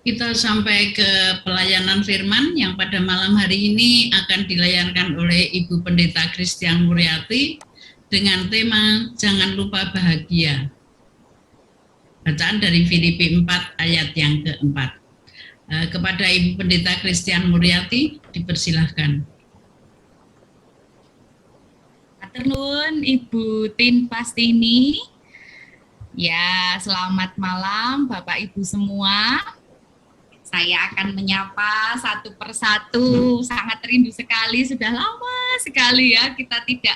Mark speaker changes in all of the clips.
Speaker 1: Kita sampai ke pelayanan firman yang pada malam hari ini akan dilayangkan oleh Ibu Pendeta Christian Muriati dengan tema Jangan Lupa Bahagia. Bacaan dari Filipi 4 ayat yang keempat. Kepada Ibu Pendeta Christian Muriati, dipersilahkan.
Speaker 2: Matur nuwun Ibu Tin Pastini. Ya, selamat malam Bapak Ibu semua. Saya akan menyapa satu persatu, sangat rindu sekali, sudah lama sekali ya kita tidak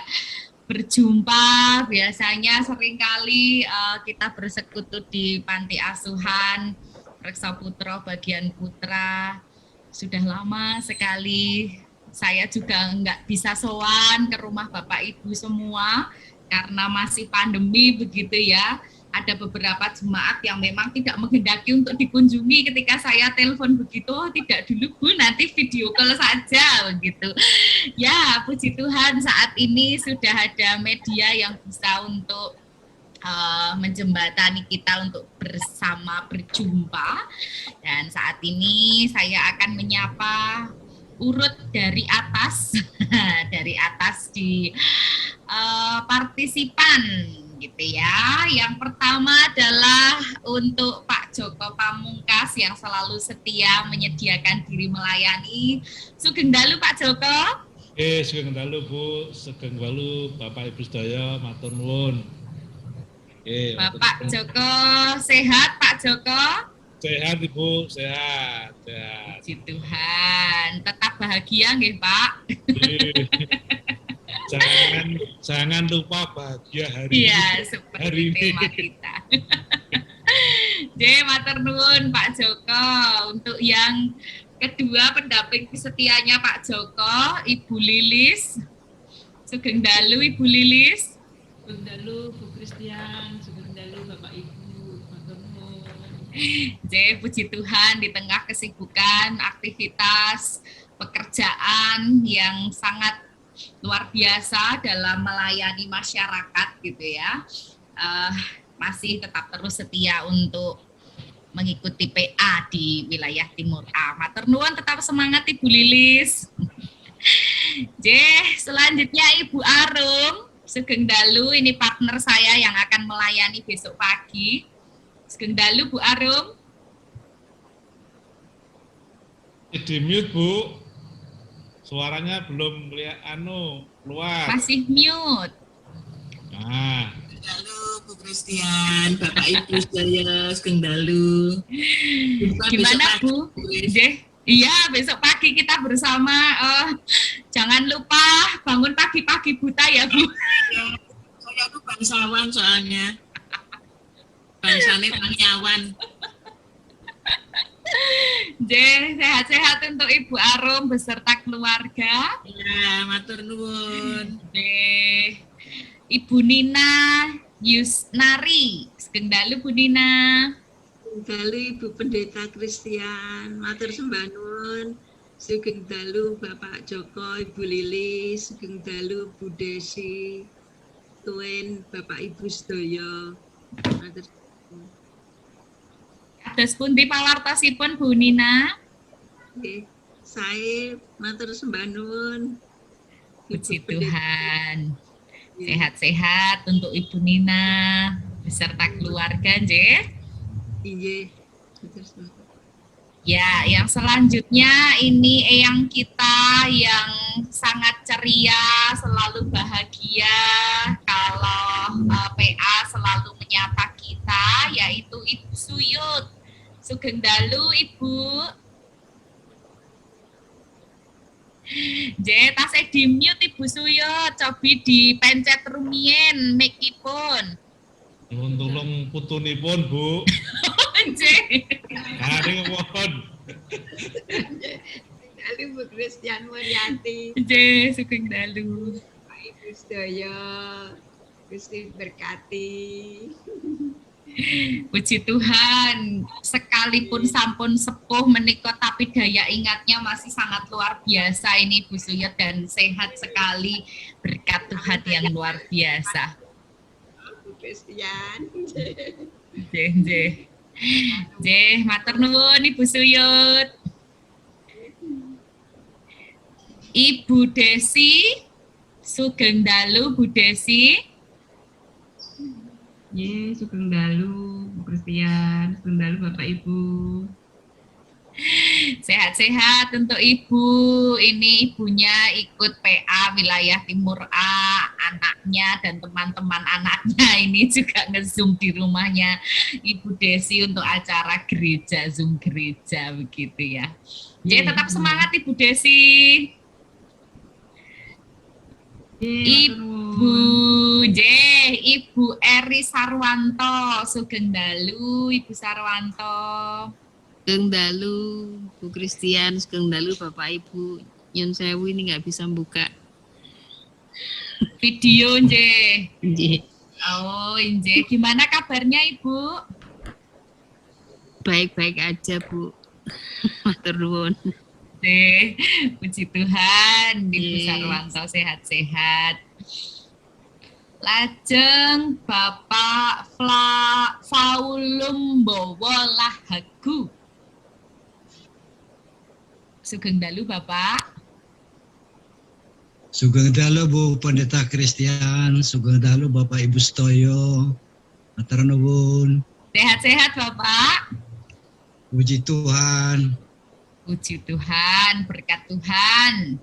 Speaker 2: berjumpa. Biasanya seringkali kita bersekutu di panti asuhan Reksa Putra bagian putra. Sudah lama sekali saya juga nggak bisa sowan ke rumah Bapak Ibu semua karena masih pandemi begitu ya. Ada beberapa jemaat yang memang tidak menghendaki untuk dikunjungi ketika saya telepon begitu, tidak dulu Bu, nanti video call saja begitu. Ya, puji Tuhan saat ini sudah ada media yang bisa untuk menjembatani kita untuk bersama berjumpa. Dan saat ini saya akan menyapa urut dari atas, dari atas di partisipan gitu ya. Yang pertama adalah untuk Pak Joko Pamungkas yang selalu setia menyediakan diri melayani. Sugeng dalu Pak Joko.
Speaker 3: Sugeng dalu Bu, sugeng dalu Bapak Ibu sedaya, matur nuwun.
Speaker 2: Bapak Joko sehat Pak Joko?
Speaker 3: Sehat Ibu, sehat.
Speaker 2: Puji Tuhan, tetap bahagia nggih Pak?
Speaker 3: Jangan lupa bahagia hari
Speaker 2: ini. Seperti tema kita. Jadi matur nuwun Pak Joko. Untuk yang kedua pendamping setianya Pak Joko, Ibu Lilis. Sugeng dalu Ibu Lilis.
Speaker 1: Sugeng dalu Bu Christian, sugeng dalu Bapak Ibu, matur nuwun.
Speaker 2: Jadi puji Tuhan di tengah kesibukan, aktivitas, pekerjaan yang sangat luar biasa dalam melayani masyarakat gitu ya, masih tetap terus setia untuk mengikuti PA di wilayah Timur A. Matur nuwun, tetap semangat Ibu Lilis. Selanjutnya Ibu Arum, sugeng dalu, ini partner saya yang akan melayani besok pagi. Sugeng dalu Bu Arum.
Speaker 3: Di mute Bu. Suaranya belum keluar.
Speaker 2: Masih mute.
Speaker 3: Nah.
Speaker 4: Halo Bu Christian, Bapak Ibu sedaya, sugeng dalu.
Speaker 2: Gimana Bu? Iya, besok pagi kita bersama. Jangan lupa bangun pagi-pagi buta ya Bu.
Speaker 4: Saya tuh bangsawan soalnya. Bangsane bangsawan.
Speaker 2: Sehat-sehat untuk Ibu Arum beserta keluarga.
Speaker 4: Ya, matur nuwun.
Speaker 2: Ibu Nina Yusnari, sugeng dalu Bu Nina.
Speaker 5: Sugeng dalu Ibu Pendeta Christian, matur sembah nuwun. Sugeng dalu Bapak Joko, Ibu Lilis, sugeng dalu Bu Desi, tuwin Bapak Ibu sedaya. Matur
Speaker 2: Kados pundi pawartosipun Bu Nina?
Speaker 5: Nggih, sae matur sembah nuwun.
Speaker 2: Puji Tuhan. Sehat-sehat untuk Ibu Nina beserta keluarga, nggih.
Speaker 5: Nggih.
Speaker 2: Ya, yang selanjutnya ini eyang kita yang sangat ceria, selalu bahagia kalau PA selalu menyapa kita, yaitu Ibu Suyut. Sugeng dalu Ibu. Tasih di mute Ibu Suyut, cobi dipencet rumien mic-ipun.
Speaker 3: Tolong putunipun Bu. Hari mohon.
Speaker 5: Dalu Bu Christian Muriati.
Speaker 2: Sugeng dalu.
Speaker 5: Pak Ibu sedaya, Gusti berkati.
Speaker 2: Puji Tuhan, sekalipun sampun sepuh menika tapi daya ingatnya masih sangat luar biasa ini Bu Suyut, dan sehat sekali berkat Tuhan yang luar biasa.
Speaker 5: Bu Christian.
Speaker 2: Nggih, matur nuwun Ibu Suyut. Ibu Desi, sugeng dalu Bu Desi.
Speaker 6: Ye, sugeng dalu Bu Kristian, sugeng dalu Bapak Ibu.
Speaker 2: Sehat-sehat untuk Ibu. Ini ibunya ikut PA wilayah Timur A, anaknya dan teman-teman anaknya ini juga nge-zoom di rumahnya Ibu Desi untuk acara gereja, Zoom gereja begitu ya. Jadi tetap semangat Ibu Desi. Ibu Eri Sarwanto, sugeng dalu Ibu Sarwanto.
Speaker 7: Sugeng dalu Bu Kristian, sugeng dalu Bapak Ibu. Nyun sewu ini nggak bisa buka
Speaker 2: Video nje.
Speaker 7: Nggih.
Speaker 2: Oh, nje. Gimana kabarnya Ibu?
Speaker 7: Baik-baik aja Bu. Matur nuwun.
Speaker 2: Puji Tuhan, Ibu Sarwanto sehat-sehat. Lajeng Bapak Faulum Bowo Lahagu. Sugeng dalu Bapak.
Speaker 8: Sugeng dalu Bu Pendeta Kristian, sugeng dalu Bapak Ibu Stoyo. Matur nuwun.
Speaker 2: Sehat-sehat Bapak.
Speaker 8: Puji Tuhan.
Speaker 2: Puji Tuhan, berkat Tuhan.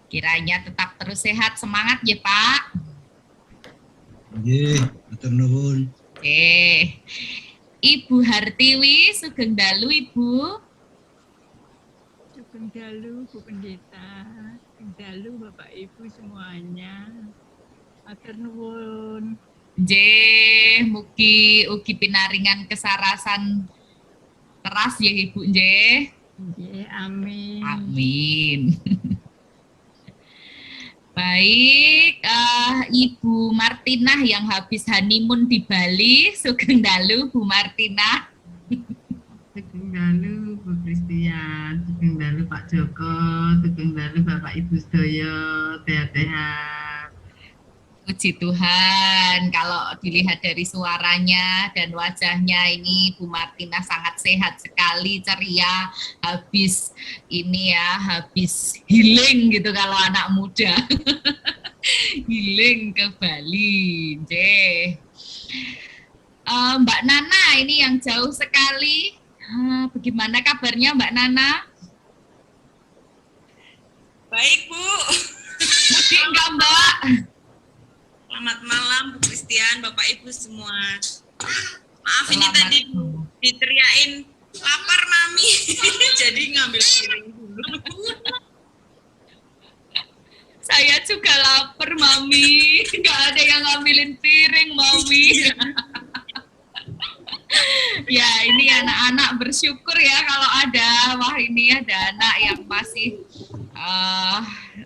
Speaker 2: Kiranya tetap terus sehat, semangat ya Pak.
Speaker 8: Nggih, matur nuwun.
Speaker 2: Ibu Hartiwi, sugeng dalu Ibu.
Speaker 9: Sugeng dalu Bu Pendeta, sugeng dalu Bapak Ibu semuanya. Matur nuwun.
Speaker 2: Nggih, mugi ugi pinaringan kesarasan teras ya Ibu nggih.
Speaker 9: Nggih, amin.
Speaker 2: Amin. Baik, Ibu Martina yang habis honeymoon di Bali, sugeng dalu Bu Martina.
Speaker 6: Sugeng dalu Bu Kristian, sugeng dalu Pak Joko, sugeng dalu Bapak Ibu sedaya, sehat-sehat.
Speaker 2: Puji Tuhan, kalau dilihat dari suaranya dan wajahnya ini Bu Martina sangat sehat sekali, ceria, habis ini ya, habis healing gitu kalau anak muda. Healing ke Bali. Mbak Nana ini yang jauh sekali. Bagaimana kabarnya Mbak Nana?
Speaker 4: Baik Bu.
Speaker 2: Mudik enggak Mbak?
Speaker 4: Selamat malam Bu Kristian, Bapak Ibu semua. Maaf ini
Speaker 2: Selamat
Speaker 4: tadi diteriakin lapar Mami, jadi ngambil piring dulu.
Speaker 2: Saya juga lapar Mami, nggak ada yang ngambilin piring Mami. Ya ini anak-anak bersyukur ya kalau ada, wah ini ada anak yang masih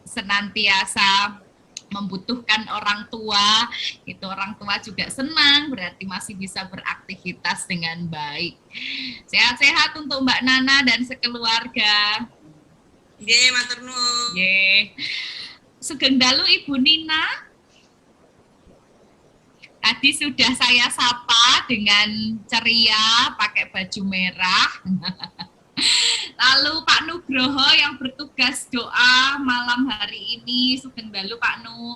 Speaker 2: senantiasa membutuhkan orang tua, itu orang tua juga senang, berarti masih bisa beraktivitas dengan baik. Sehat-sehat untuk Mbak Nana dan sekeluarga.
Speaker 4: Nggih, matur nuwun.
Speaker 2: Nggih. Sugeng dalu Ibu Nina. Tadi sudah saya sapa dengan ceria, pakai baju merah. Lalu Pak Nugroho yang bertugas doa malam hari ini, sugeng dalu Pak Nu.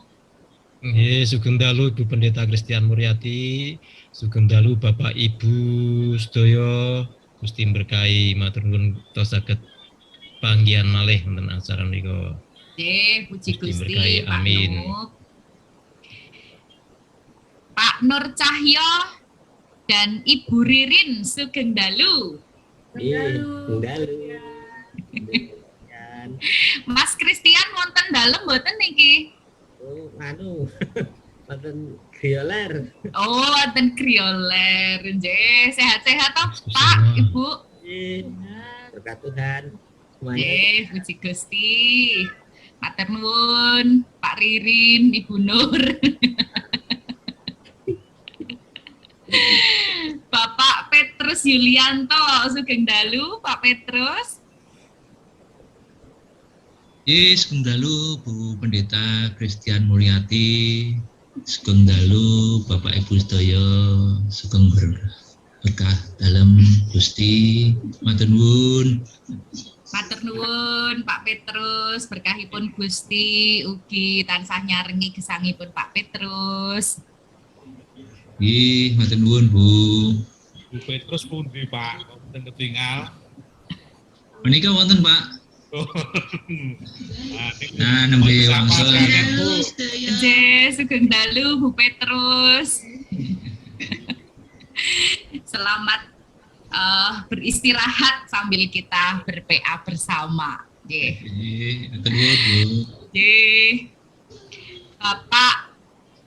Speaker 3: Nggih, sugeng dalu Ibu Pendeta Kristian Muryati, sugeng dalu Bapak Ibu sedaya, Gusti berkahi matur nuwun tos saged panggihan malih wonten acara menika.
Speaker 2: Nggih, puji Gusti
Speaker 3: berkahi,
Speaker 2: Pak
Speaker 3: amin.
Speaker 2: Nu. Pak Nur Cahyo dan Ibu Ririn sugeng dalu. Mas Kristian wonten dalem mboten niki?
Speaker 10: Wonten grioler.
Speaker 2: Oh, wonten grioler. Nggih, sehat-sehat toh, Pak, Ibu.
Speaker 10: Berkat Tuhan.
Speaker 2: Nggih, puji Gusti. Matur nuwun, Pak Ririn, Ibu Nur. Bapak Petrus Yulianto, sugeng dalu, Pak Petrus.
Speaker 11: Yes, sugeng dalu Bu Pendeta Kristian Muryati, sugeng dalu Bapak Ibu sedaya, sugeng berkah dalam Gusti. Matur nuwun.
Speaker 2: Matur nuwun Pak Petrus, berkahipun Gusti ugi tansah nyarengi gesangipun Pak Petrus.
Speaker 11: Nggih, matur nuwun Bu.
Speaker 12: Bu Petrus pundi Pak? Wonten ketinggal.
Speaker 11: Menika wonten Pak. Nah, nembe wangsul.
Speaker 2: Sugeng dalu Bu Petrus. Selamat beristirahat sambil kita ber-PA bersama.
Speaker 11: Matur nuwun Bu.
Speaker 2: Bapak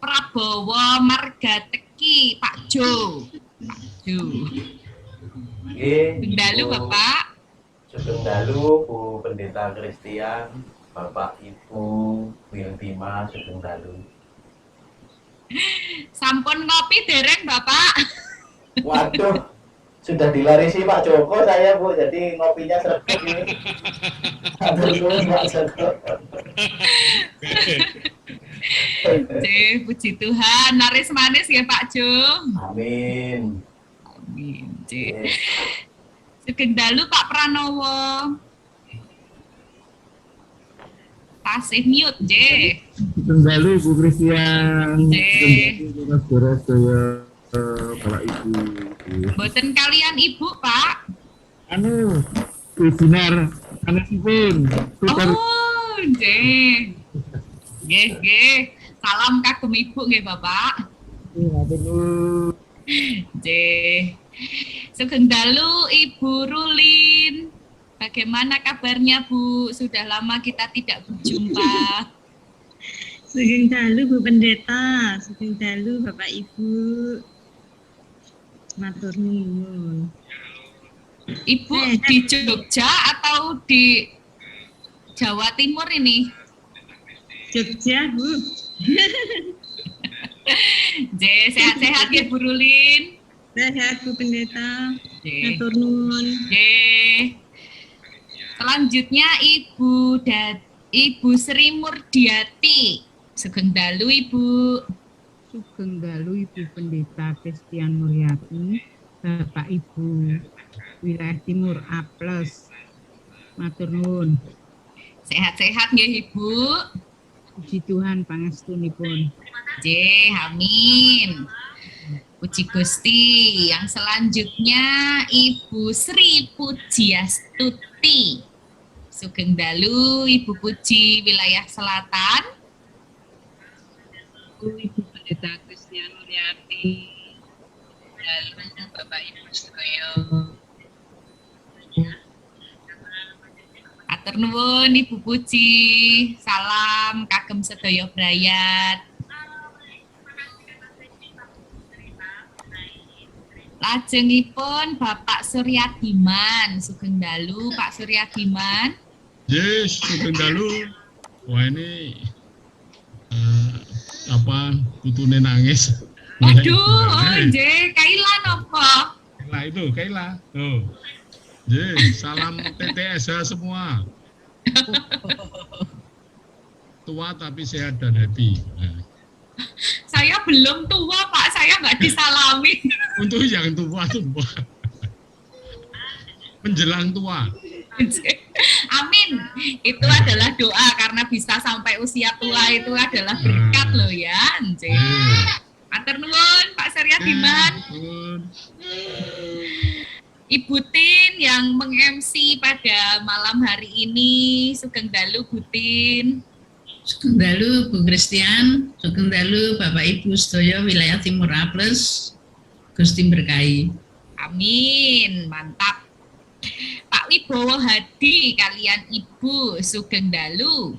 Speaker 2: Prabowo Margateki, Pak Jo. Pak Jo.
Speaker 13: Nggih.
Speaker 2: Dalu Bapak.
Speaker 13: Sugeng dalu Bu Pendeta Kristian, Bapak Ibu Wiltima, sugeng dalu.
Speaker 2: Sampun ngopi dereng Bapak?
Speaker 13: Waduh, sudah dilarisi Pak Joko saya Bu, jadi ngopinya sregep ini. Atur nuwun Pak Joko.
Speaker 2: Puji Tuhan, laris manis ya Pak Jo.
Speaker 13: Amin.
Speaker 2: Amin. Sugeng dalu Pak Pranowo. Tasih mute, J.
Speaker 14: Sugeng dalu Bu Kristian. Sugeng dalu saya Bapak Ibu.
Speaker 2: Boten kalian Ibu, Pak.
Speaker 14: Anu, Dinar, anesipun.
Speaker 2: Oh, J. Nggih. Salam kagem Ibu nggih, Bapak. J. Sugeng dalu Ibu Rulin. Bagaimana kabarnya Bu? Sudah lama kita tidak berjumpa.
Speaker 15: Sugeng dalu Bu Pendeta, sugeng dalu Bapak Ibu. Matur nuwun.
Speaker 2: Ibu di Jogja atau di Jawa Timur ini?
Speaker 15: Jogja, Bu.
Speaker 2: Sehat-sehat ya Bu Rulin.
Speaker 15: Sehat Bu Pendeta. Matur nuwun.
Speaker 2: Selanjutnya Ibu Sri Murdiati. Sugeng dalu Ibu.
Speaker 6: Sugeng dalu Ibu Pendeta Kristian Muryati, Bapak Ibu Wilayah Timur A+. Matur nuwun.
Speaker 2: Sehat-sehat nggih Ibu.
Speaker 6: Puji Tuhan pangestunipun.
Speaker 2: Amin. Puji Gusti. Yang selanjutnya Ibu Sri Pujiastuti. Sugeng dalu Ibu Puji Wilayah Selatan.
Speaker 7: Ibu Pendeta Kristian Muryati, dalu Bapak Ibu sedaya.
Speaker 2: Atur nuwun Ibu Puji. Salam kagem sedaya brayat. Lajengipun Bapak Suryadiman. Sugeng dalu Pak Suryadiman.
Speaker 14: Yes, sugeng dalu. Wah ini putune nangis.
Speaker 2: Aduh, Kaila nopo?
Speaker 14: Kaila. Tuh. Yes, salam TTSH semua. Tua tapi sehat dan happy.
Speaker 2: Saya belum tua Pak, saya nggak disalami.
Speaker 14: Untuk yang tua. Menjelang tua.
Speaker 2: Amin. Itu adalah doa karena bisa sampai usia tua itu adalah berkat loh ya. Matur nuwun Pak Suryadiman. Ibu Tin yang meng-MC pada malam hari ini. Sugeng dalu Bu Tin.
Speaker 1: Sugeng dalu Bu Kristian, sugeng dalu Bapak Ibu sedaya wilayah Timur A+. Gusti berkahi.
Speaker 2: Amin. Mantap. Pak Wibowo Hadi kalian Ibu sugeng dalu.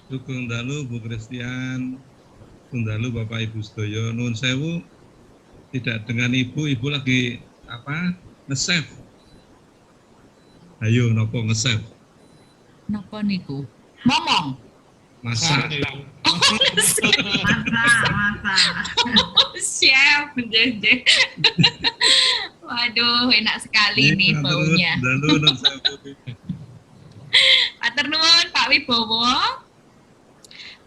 Speaker 16: Sugeng dalu Bu Kristian, sugeng dalu Bapak Ibu sedaya. Nuwun sewu, tidak dengan Ibu lagi nge-save. Ayo nopo nge-save.
Speaker 2: Nopo niku? Momong.
Speaker 16: Masak.
Speaker 2: Chef, waduh, enak sekali nih baunya. Matur nuwun Pak Wibowo.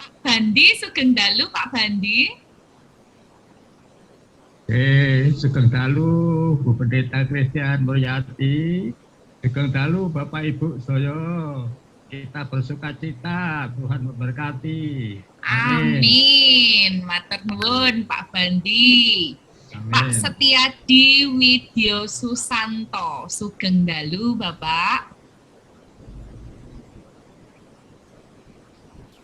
Speaker 2: Pak Bandi sugeng dalu Pak Bandi.
Speaker 6: Sugeng dalu Bu Pendeta Christian Muryati, sugeng dalu Bapak Ibu sedaya. Kita bersuka cita, Tuhan memberkati.
Speaker 2: Amin. Matur nuwun Pak Bandi.
Speaker 6: Amin.
Speaker 2: Pak Setiadi Widyo Susanto, sugeng dalu Bapak.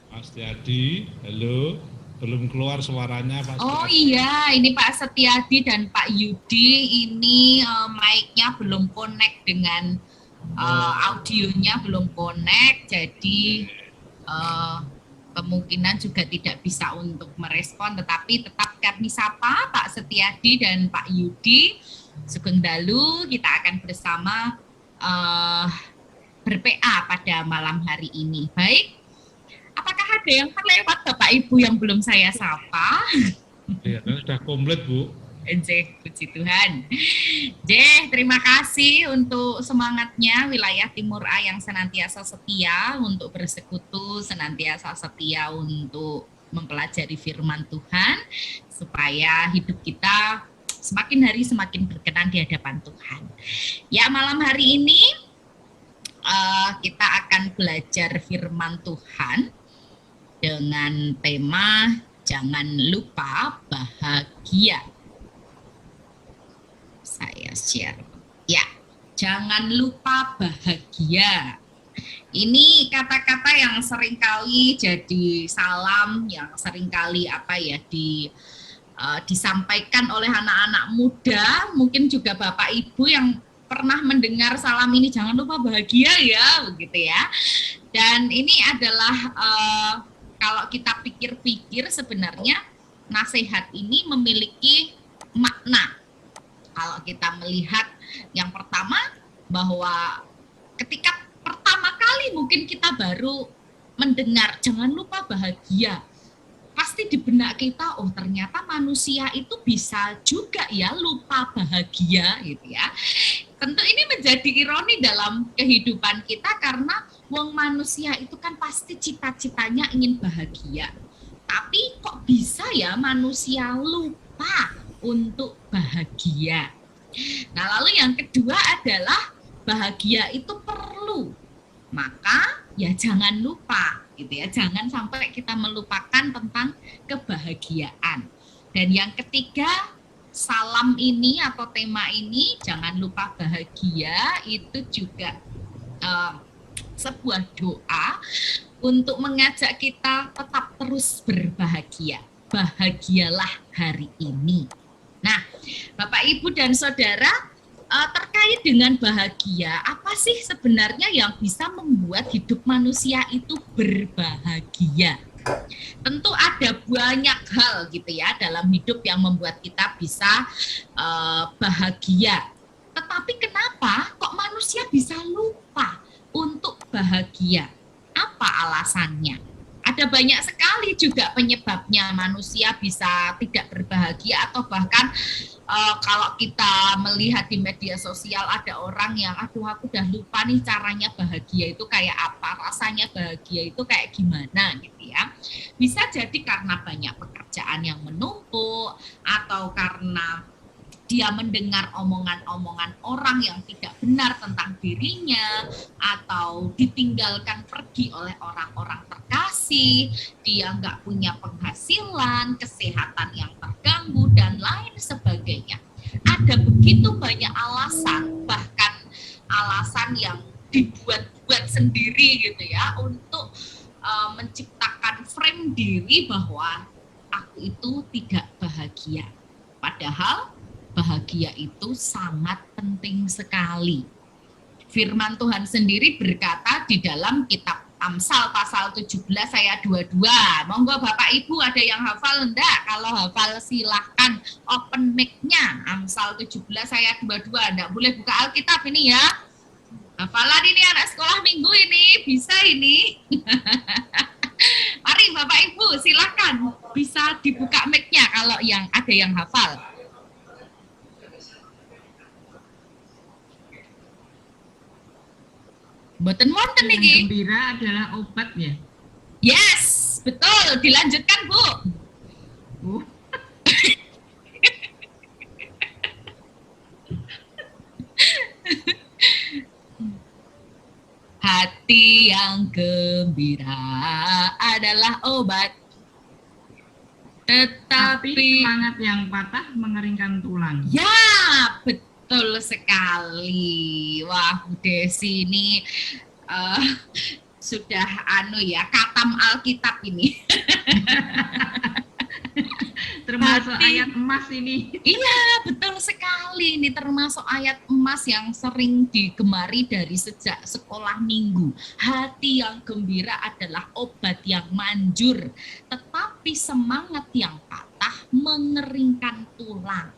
Speaker 12: Mas Tiadi, halo. Belum keluar suaranya Pak
Speaker 2: Oh
Speaker 12: Setiadi.
Speaker 2: iya, ini Pak Setiadi dan Pak Yudi, ini mic-nya belum connect dengan audionya belum connect, jadi kemungkinan juga tidak bisa untuk merespon, tetapi tetap kami sapa Pak Setiadi dan Pak Yudi. Sugeng dalu, kita akan bersama ber-PA pada malam hari ini. Baik, apakah ada yang terlewat Bapak Ibu yang belum saya sapa?
Speaker 12: Ya, sudah komplit Bu.
Speaker 2: Puji Tuhan. Terima kasih untuk semangatnya wilayah Timur A yang senantiasa setia untuk bersekutu, senantiasa setia untuk mempelajari firman Tuhan, supaya hidup kita semakin hari semakin berkenan di hadapan Tuhan. Ya, malam hari ini kita akan belajar firman Tuhan dengan tema jangan lupa bahagia. Saya share. Ya, jangan lupa bahagia. Ini kata-kata yang seringkali jadi salam, yang seringkali disampaikan oleh anak-anak muda, mungkin juga Bapak Ibu yang pernah mendengar salam ini, jangan lupa bahagia ya, begitu ya. Dan ini adalah kalau kita pikir-pikir sebenarnya nasihat ini memiliki makna. Kalau kita melihat yang pertama, bahwa ketika pertama kali mungkin kita baru mendengar jangan lupa bahagia, pasti di benak kita, oh ternyata manusia itu bisa juga ya lupa bahagia gitu ya. Tentu ini menjadi ironi dalam kehidupan kita, karena wong manusia itu kan pasti cita-citanya ingin bahagia. Tapi kok bisa ya manusia lupa untuk bahagia? Nah, lalu yang kedua adalah bahagia itu perlu. Maka ya jangan lupa gitu ya, jangan sampai kita melupakan tentang kebahagiaan. Dan yang ketiga, salam ini atau tema ini jangan lupa bahagia itu juga sebuah doa untuk mengajak kita tetap terus berbahagia. Bahagialah hari ini. Nah, Bapak Ibu dan Saudara, terkait dengan bahagia, apa sih sebenarnya yang bisa membuat hidup manusia itu berbahagia? Tentu ada banyak hal gitu ya dalam hidup yang membuat kita bisa bahagia. Tetapi kenapa kok manusia bisa lupa untuk bahagia? Apa alasannya? Ada banyak sekali juga penyebabnya manusia bisa tidak berbahagia, atau bahkan kalau kita melihat di media sosial ada orang yang aduh aku udah lupa nih caranya bahagia itu kayak apa, rasanya bahagia itu kayak gimana gitu ya. Bisa jadi karena banyak pekerjaan yang menumpuk, atau karena dia mendengar omongan-omongan orang yang tidak benar tentang dirinya, atau ditinggalkan pergi oleh orang-orang terkasih, dia nggak punya penghasilan, kesehatan yang terganggu, dan lain sebagainya. Ada begitu banyak alasan, bahkan alasan yang dibuat-buat sendiri gitu ya, untuk menciptakan frame diri bahwa aku itu tidak bahagia. Padahal bahagia itu sangat penting sekali. Firman Tuhan sendiri berkata di dalam kitab Amsal pasal 17 ayat 22. Monggo Bapak Ibu ada yang hafal enggak? Kalau hafal silahkan open mic-nya. Amsal 17 ayat 22. Enggak boleh buka Alkitab ini ya. Hafalan ini anak sekolah minggu ini. Bisa ini. Mari Bapak Ibu silahkan. Bisa dibuka mic-nya kalau yang ada yang hafal. Mboten wonten iki.
Speaker 6: Gembira adalah obat ya?
Speaker 2: Yes, betul. Dilanjutkan, Bu. Hati yang gembira adalah obat.
Speaker 17: Tapi
Speaker 2: Tetapi
Speaker 17: semangat yang patah mengeringkan tulang.
Speaker 2: ya, betul sekali. Wah, Bu Desi ini sudah katam Alkitab ini.
Speaker 17: Termasuk
Speaker 2: Hati.
Speaker 17: ayat emas ini.
Speaker 2: Iya, betul sekali. Ini termasuk ayat emas yang sering digemari dari sejak sekolah minggu. Hati yang gembira adalah obat yang manjur, tetapi semangat yang patah mengeringkan tulang.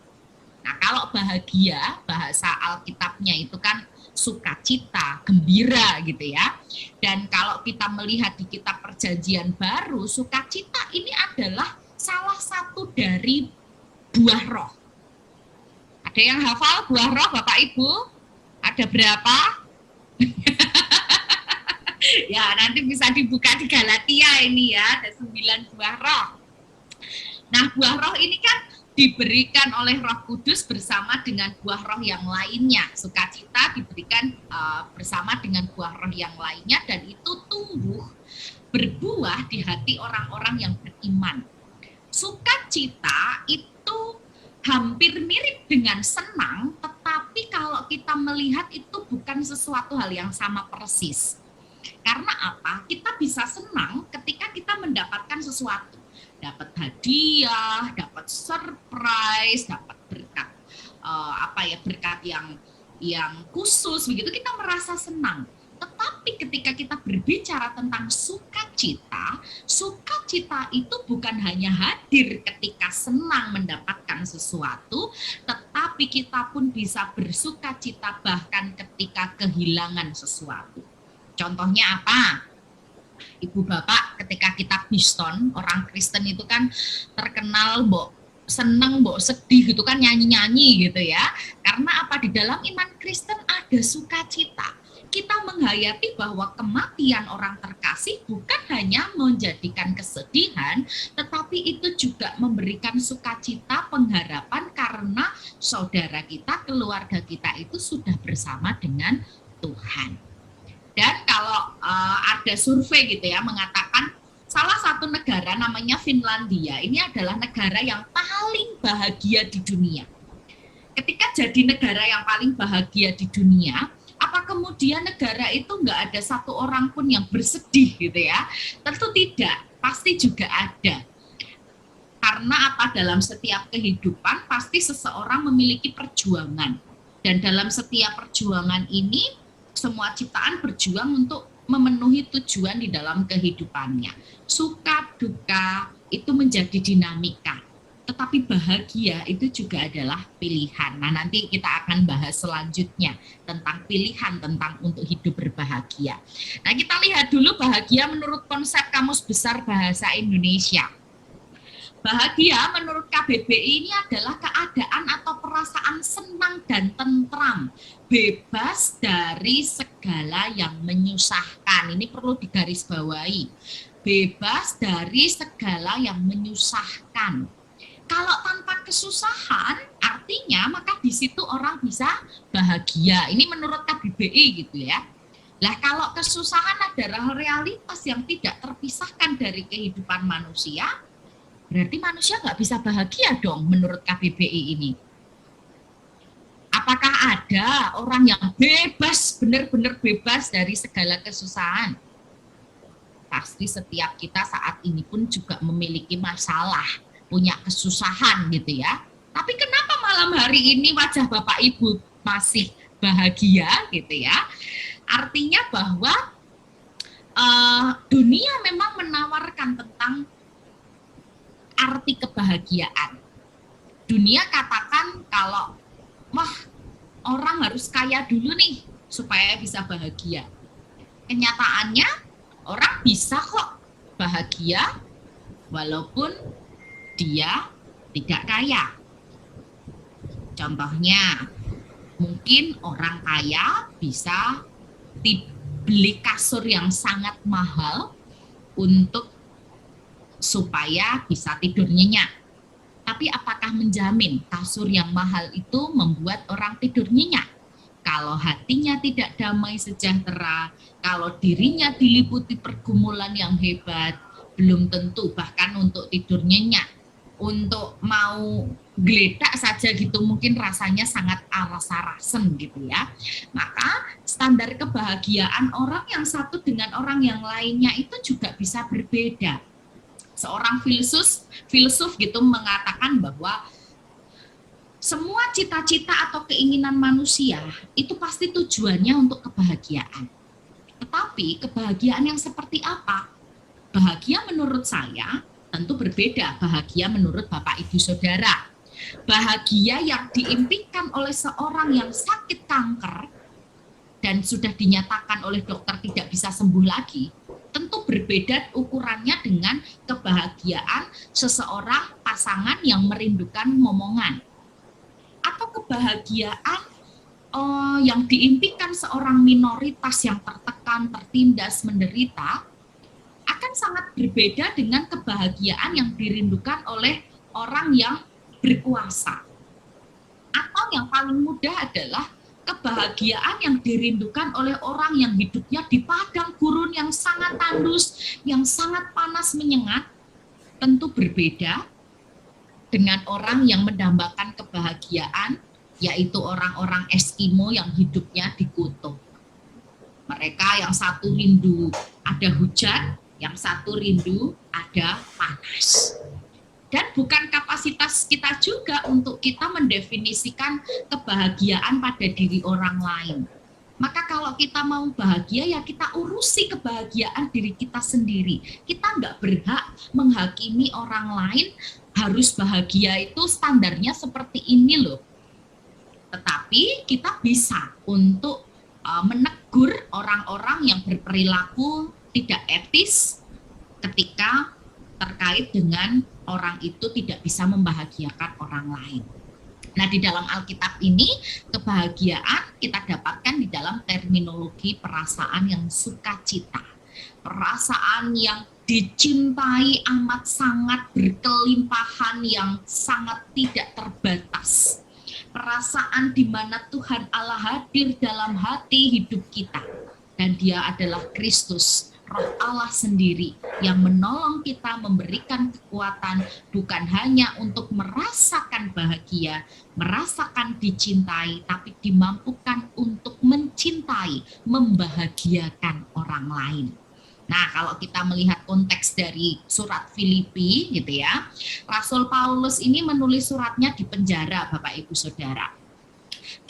Speaker 2: Nah, kalau bahagia, bahasa Alkitabnya itu kan sukacita, gembira gitu ya. Dan kalau kita melihat di kitab Perjanjian Baru, sukacita ini adalah salah satu dari buah roh. Ada yang hafal buah roh Bapak Ibu? Ada berapa? Ya, nanti bisa dibuka di Galatia ini ya, ada 9 buah roh. Nah, buah roh ini kan diberikan oleh Roh Kudus bersama dengan buah roh yang lainnya. Sukacita diberikan bersama dengan buah roh yang lainnya, dan itu tumbuh berbuah di hati orang-orang yang beriman. Sukacita itu hampir mirip dengan senang, tetapi kalau kita melihat itu bukan sesuatu hal yang sama persis. Karena apa? Kita bisa senang ketika kita mendapatkan sesuatu. Dapat hadiah, dapat surprise, dapat berkat berkat yang khusus begitu, kita merasa senang. Tetapi ketika kita berbicara tentang sukacita, sukacita itu bukan hanya hadir ketika senang mendapatkan sesuatu, tetapi kita pun bisa bersukacita bahkan ketika kehilangan sesuatu. Contohnya apa? Ibu bapak, ketika kita Biston, orang Kristen itu kan terkenal seneng, sedih gitu kan, nyanyi-nyanyi gitu ya. Karena apa? Di dalam iman Kristen ada sukacita. Kita menghayati bahwa kematian orang terkasih bukan hanya menjadikan kesedihan, tetapi itu juga memberikan sukacita, pengharapan karena saudara kita, keluarga kita itu sudah bersama dengan Tuhan. Dan kalau ada survei gitu ya, mengatakan salah satu negara namanya Finlandia, ini adalah negara yang paling bahagia di dunia. Ketika jadi negara yang paling bahagia di dunia, apa kemudian negara itu nggak ada satu orang pun yang bersedih gitu ya? Tentu tidak, pasti juga ada. Karena apa? Dalam setiap kehidupan pasti seseorang memiliki perjuangan. Dan dalam setiap perjuangan ini, semua ciptaan berjuang untuk memenuhi tujuan di dalam kehidupannya. Suka, duka, itu menjadi dinamika. Tetapi bahagia itu juga adalah pilihan. Nah, nanti kita akan bahas selanjutnya tentang pilihan, tentang untuk hidup berbahagia. Nah, kita lihat dulu bahagia menurut konsep Kamus Besar Bahasa Indonesia. Bahagia menurut KBBI ini adalah keadaan atau perasaan senang dan tentram, bebas dari segala yang menyusahkan. Ini perlu digarisbawahi. Bebas dari segala yang menyusahkan. Kalau tanpa kesusahan, artinya maka di situ orang bisa bahagia. Ini menurut KBBI gitu ya. Lah kalau kesusahan adalah realitas yang tidak terpisahkan dari kehidupan manusia, berarti manusia nggak bisa bahagia dong menurut KBBI ini. Apakah ada orang yang bebas, benar-benar bebas dari segala kesusahan? Pasti setiap kita saat ini pun juga memiliki masalah, punya kesusahan gitu ya. Tapi kenapa malam hari ini wajah Bapak Ibu masih bahagia gitu ya? Artinya bahwa dunia memang menawarkan tentang arti kebahagiaan. Dunia katakan kalau wah orang harus kaya dulu nih supaya bisa bahagia. Kenyataannya orang bisa kok bahagia walaupun dia tidak kaya. Contohnya, mungkin orang kaya bisa beli kasur yang sangat mahal untuk supaya bisa tidur nyenyak. Tapi apakah menjamin kasur yang mahal itu membuat orang tidur nyenyak? kalau hatinya tidak damai sejahtera, kalau dirinya diliputi pergumulan yang hebat, belum tentu bahkan untuk tidur nyenyak, untuk mau geledak saja gitu mungkin rasanya sangat aras-arasen gitu ya. Maka standar kebahagiaan orang yang satu dengan orang yang lainnya itu juga bisa berbeda. Seorang filsuf gitu mengatakan bahwa semua cita-cita atau keinginan manusia itu pasti tujuannya untuk kebahagiaan. Tetapi kebahagiaan yang seperti apa? Bahagia menurut saya tentu berbeda bahagia menurut Bapak Ibu Saudara. Bahagia yang diimpikan oleh seorang yang sakit kanker dan sudah dinyatakan oleh dokter tidak bisa sembuh lagi, tentu berbeda ukurannya dengan kebahagiaan seseorang pasangan yang merindukan momongan. Atau kebahagiaan yang diimpikan seorang minoritas yang tertekan, tertindas, menderita, akan sangat berbeda dengan kebahagiaan yang dirindukan oleh orang yang berkuasa. Atau yang paling mudah adalah kebahagiaan yang dirindukan oleh orang yang hidupnya di padang gurun yang sangat tandus, yang sangat panas menyengat, tentu berbeda dengan orang yang mendambakan kebahagiaan, yaitu orang-orang Eskimo yang hidupnya di kutub. Mereka yang satu rindu ada hujan, yang satu rindu ada panas. Dan bukan kapasitas kita juga untuk kita mendefinisikan kebahagiaan pada diri orang lain. Maka kalau kita mau bahagia, ya kita urusi kebahagiaan diri kita sendiri. Kita nggak berhak menghakimi orang lain, harus bahagia itu standarnya seperti ini loh. Tetapi kita bisa untuk menegur orang-orang yang berperilaku tidak etis ketika terkait dengan orang itu tidak bisa membahagiakan orang lain. Nah, di dalam Alkitab ini kebahagiaan kita dapatkan di dalam terminologi perasaan yang sukacita. Perasaan yang dicintai amat sangat, berkelimpahan yang sangat tidak terbatas. Perasaan di mana Tuhan Allah hadir dalam hati hidup kita. Dan Dia adalah Kristus, Roh Allah sendiri yang menolong kita, memberikan kekuatan bukan hanya untuk merasakan bahagia, merasakan dicintai, tapi dimampukan untuk mencintai, membahagiakan orang lain. Nah, kalau kita melihat konteks dari surat Filipi gitu ya, Rasul Paulus ini menulis suratnya di penjara, Bapak Ibu Saudara.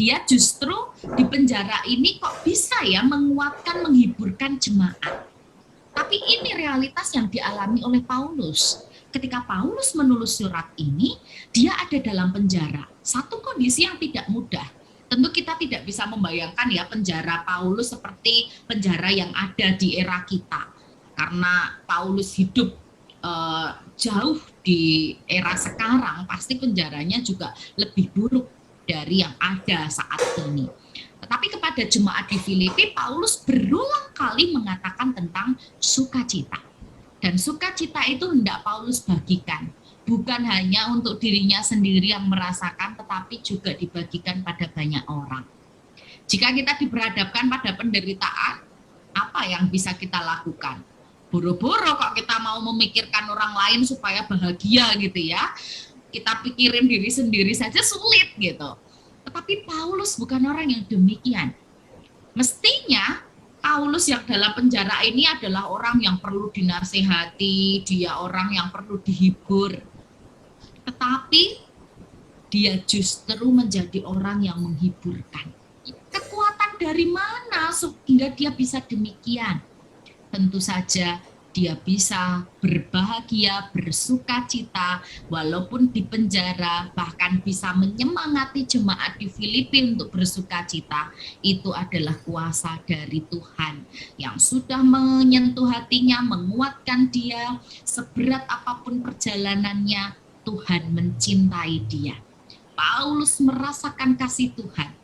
Speaker 2: Dia justru di penjara ini kok bisa ya menguatkan, menghiburkan jemaat. Tapi ini realitas yang dialami oleh Paulus. Ketika Paulus menulis surat ini, dia ada dalam penjara. Satu kondisi yang tidak mudah. Tentu kita tidak bisa membayangkan ya penjara Paulus seperti penjara yang ada di era kita. Karena Paulus hidup jauh di era sekarang, pasti penjaranya juga lebih buruk dari yang ada saat ini. Tetapi kepada jemaat di Filipi, Paulus berulang kali mengatakan tentang sukacita. Dan sukacita itu hendak Paulus bagikan. Bukan hanya untuk dirinya sendiri yang merasakan, tetapi juga dibagikan pada banyak orang. Jika kita diperhadapkan pada penderitaan, apa yang bisa kita lakukan? Boro-boro kok kita mau memikirkan orang lain supaya bahagia gitu ya. Kita pikirin diri sendiri saja sulit gitu. Tetapi Paulus bukan orang yang demikian. Mestinya Paulus yang dalam penjara ini adalah orang yang perlu dinasehati, dia orang yang perlu dihibur. Tetapi dia justru menjadi orang yang menghiburkan. Kekuatan dari mana sehingga dia bisa demikian? Tentu saja dia bisa berbahagia, bersukacita, walaupun di penjara, bahkan bisa menyemangati jemaat di Filipi untuk bersukacita. Itu adalah kuasa dari Tuhan yang sudah menyentuh hatinya, menguatkan dia, seberat apapun perjalanannya, Tuhan mencintai dia. Paulus merasakan kasih Tuhan,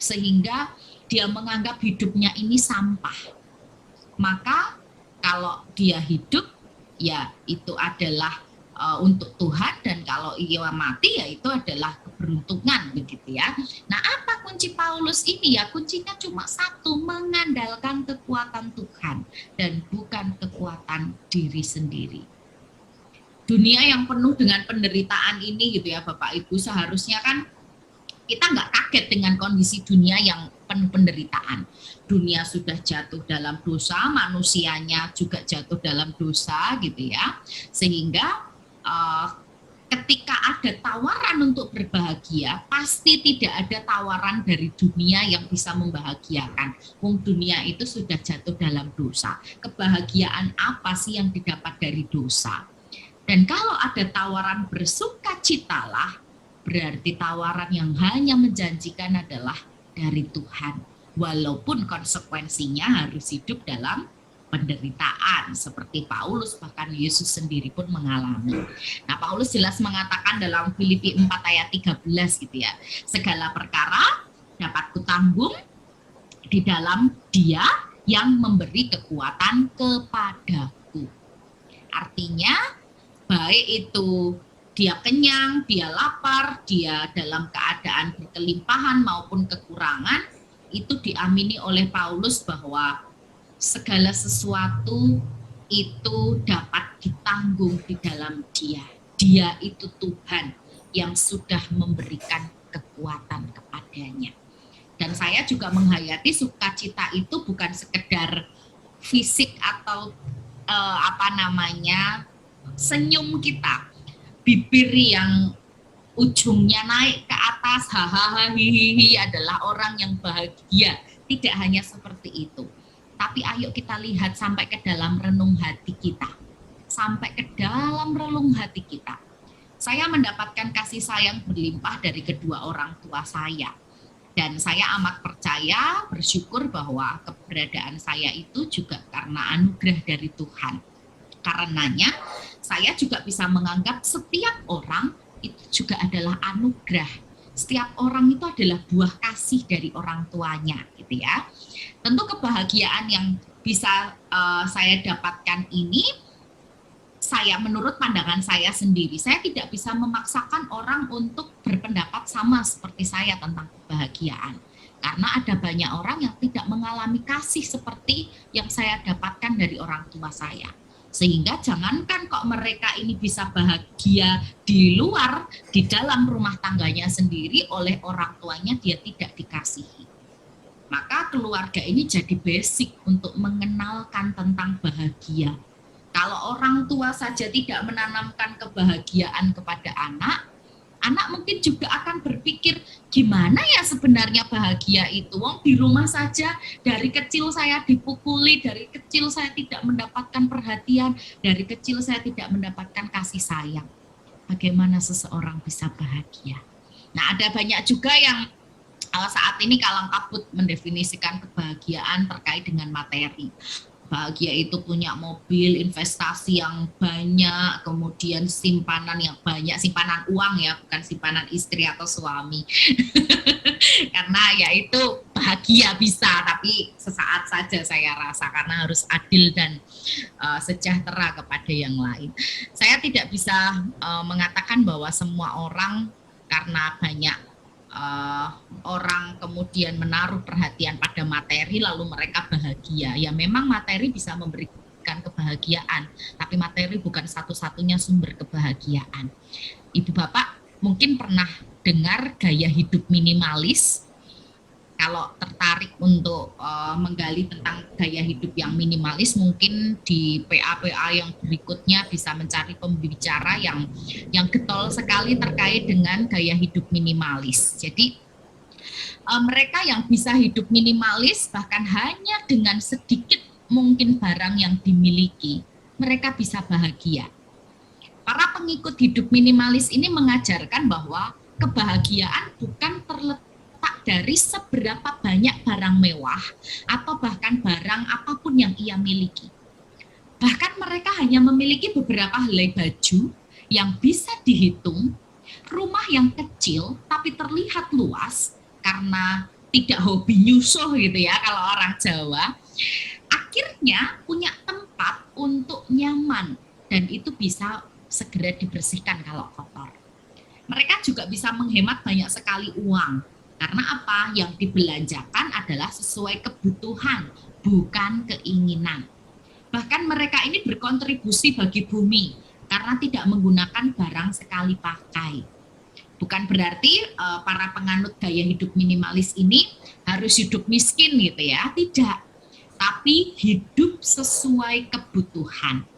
Speaker 2: sehingga dia menganggap hidupnya ini sampah. Maka kalau dia hidup, ya itu adalah untuk Tuhan, dan kalau ia mati, ya itu adalah keberuntungan begitu ya. Nah, apa kunci Paulus ini ya kuncinya cuma satu, mengandalkan kekuatan Tuhan dan bukan kekuatan diri sendiri. Dunia yang penuh dengan penderitaan ini gitu ya Bapak Ibu, seharusnya kan kita nggak kaget dengan kondisi dunia yang penuh penderitaan. Dunia sudah jatuh dalam dosa, manusianya juga jatuh dalam dosa gitu ya. Sehingga ketika ada tawaran untuk berbahagia, pasti tidak ada tawaran dari dunia yang bisa membahagiakan. Wong dunia itu sudah jatuh dalam dosa. Kebahagiaan apa sih yang didapat dari dosa? Dan kalau ada tawaran bersukacitalah, berarti tawaran yang hanya menjanjikan adalah dari Tuhan. Walaupun konsekuensinya harus hidup dalam penderitaan seperti Paulus, bahkan Yesus sendiri pun mengalami. Nah, Paulus jelas mengatakan dalam Filipi 4 ayat 13 gitu ya. Segala perkara dapat kutanggung di dalam Dia yang memberi kekuatan kepadaku. Artinya baik itu dia kenyang, dia lapar, dia dalam keadaan berkelimpahan maupun kekurangan, itu diamini oleh Paulus bahwa segala sesuatu itu dapat ditanggung di dalam Dia. Dia itu Tuhan yang sudah memberikan kekuatan kepadanya. Dan saya juga menghayati sukacita itu bukan sekedar fisik atau senyum kita, bibir yang ujungnya naik ke atas, hahaha hihihi adalah orang yang bahagia. Tidak hanya seperti itu. Tapi ayo kita lihat sampai ke dalam renung hati kita. Sampai ke dalam relung hati kita. Saya mendapatkan kasih sayang berlimpah dari kedua orang tua saya. Dan saya amat percaya, bersyukur bahwa keberadaan saya itu juga karena anugerah dari Tuhan. Karenanya, saya juga bisa menganggap setiap orang itu juga adalah anugerah. Setiap orang itu adalah buah kasih dari orang tuanya, gitu ya. Tentu kebahagiaan yang bisa saya dapatkan ini, menurut pandangan saya sendiri, saya tidak bisa memaksakan orang untuk berpendapat sama seperti saya tentang kebahagiaan. Karena ada banyak orang yang tidak mengalami kasih seperti yang saya dapatkan dari orang tua saya. Sehingga jangankan kok mereka ini bisa bahagia di luar, di dalam rumah tangganya sendiri oleh orang tuanya dia tidak dikasihi. Maka keluarga ini jadi basic untuk mengenalkan tentang bahagia. Kalau orang tua saja tidak menanamkan kebahagiaan kepada anak, anak mungkin juga akan berpikir, gimana ya sebenarnya bahagia itu? Wong di rumah saja, dari kecil saya dipukuli, dari kecil saya tidak mendapatkan perhatian, dari kecil saya tidak mendapatkan kasih sayang. Bagaimana seseorang bisa bahagia? Nah, ada banyak juga yang saat ini kalang kabut mendefinisikan kebahagiaan terkait dengan materi. Bahagia itu punya mobil, investasi yang banyak, kemudian simpanan yang banyak, simpanan uang ya, bukan simpanan istri atau suami. Karena ya itu bahagia bisa, tapi sesaat saja saya rasa, karena harus adil dan sejahtera kepada yang lain. Saya tidak bisa mengatakan bahwa semua orang karena banyak orang kemudian menaruh perhatian pada materi lalu mereka bahagia. Ya memang materi bisa memberikan kebahagiaan, tapi materi bukan satu-satunya sumber kebahagiaan. Ibu bapak mungkin pernah dengar gaya hidup minimalis. Kalau tertarik untuk menggali tentang gaya hidup yang minimalis, mungkin di PA-PA yang berikutnya bisa mencari pembicara yang getol sekali terkait dengan gaya hidup minimalis. Jadi mereka yang bisa hidup minimalis bahkan hanya dengan sedikit mungkin barang yang dimiliki, mereka bisa bahagia. Para pengikut hidup minimalis ini mengajarkan bahwa kebahagiaan bukan terletak dari seberapa banyak barang mewah atau bahkan barang apapun yang ia miliki. Bahkan mereka hanya memiliki beberapa helai baju yang bisa dihitung, rumah yang kecil tapi terlihat luas karena tidak hobi nyusuh gitu ya kalau orang Jawa. Akhirnya punya tempat untuk nyaman dan itu bisa segera dibersihkan kalau kotor. Mereka juga bisa menghemat banyak sekali uang Karena apa? Yang dibelanjakan adalah sesuai kebutuhan, bukan keinginan. Bahkan mereka ini berkontribusi bagi bumi karena tidak menggunakan barang sekali pakai. Bukan berarti para penganut gaya hidup minimalis ini harus hidup miskin gitu ya, tidak. Tapi hidup sesuai kebutuhan.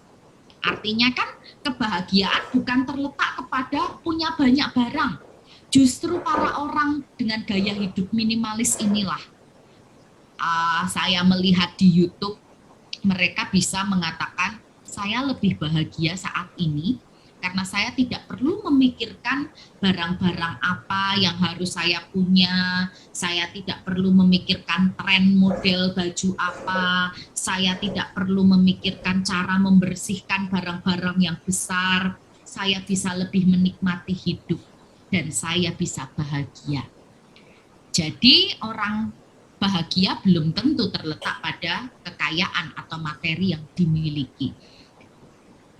Speaker 2: Artinya kan kebahagiaan bukan terletak kepada punya banyak barang. Justru para orang dengan gaya hidup minimalis inilah saya melihat di YouTube, mereka bisa mengatakan saya lebih bahagia saat ini karena saya tidak perlu memikirkan barang-barang apa yang harus saya punya, saya tidak perlu memikirkan tren model baju apa, saya tidak perlu memikirkan cara membersihkan barang-barang yang besar, saya bisa lebih menikmati hidup dan saya bisa bahagia. Jadi orang bahagia belum tentu terletak pada kekayaan atau materi yang dimiliki.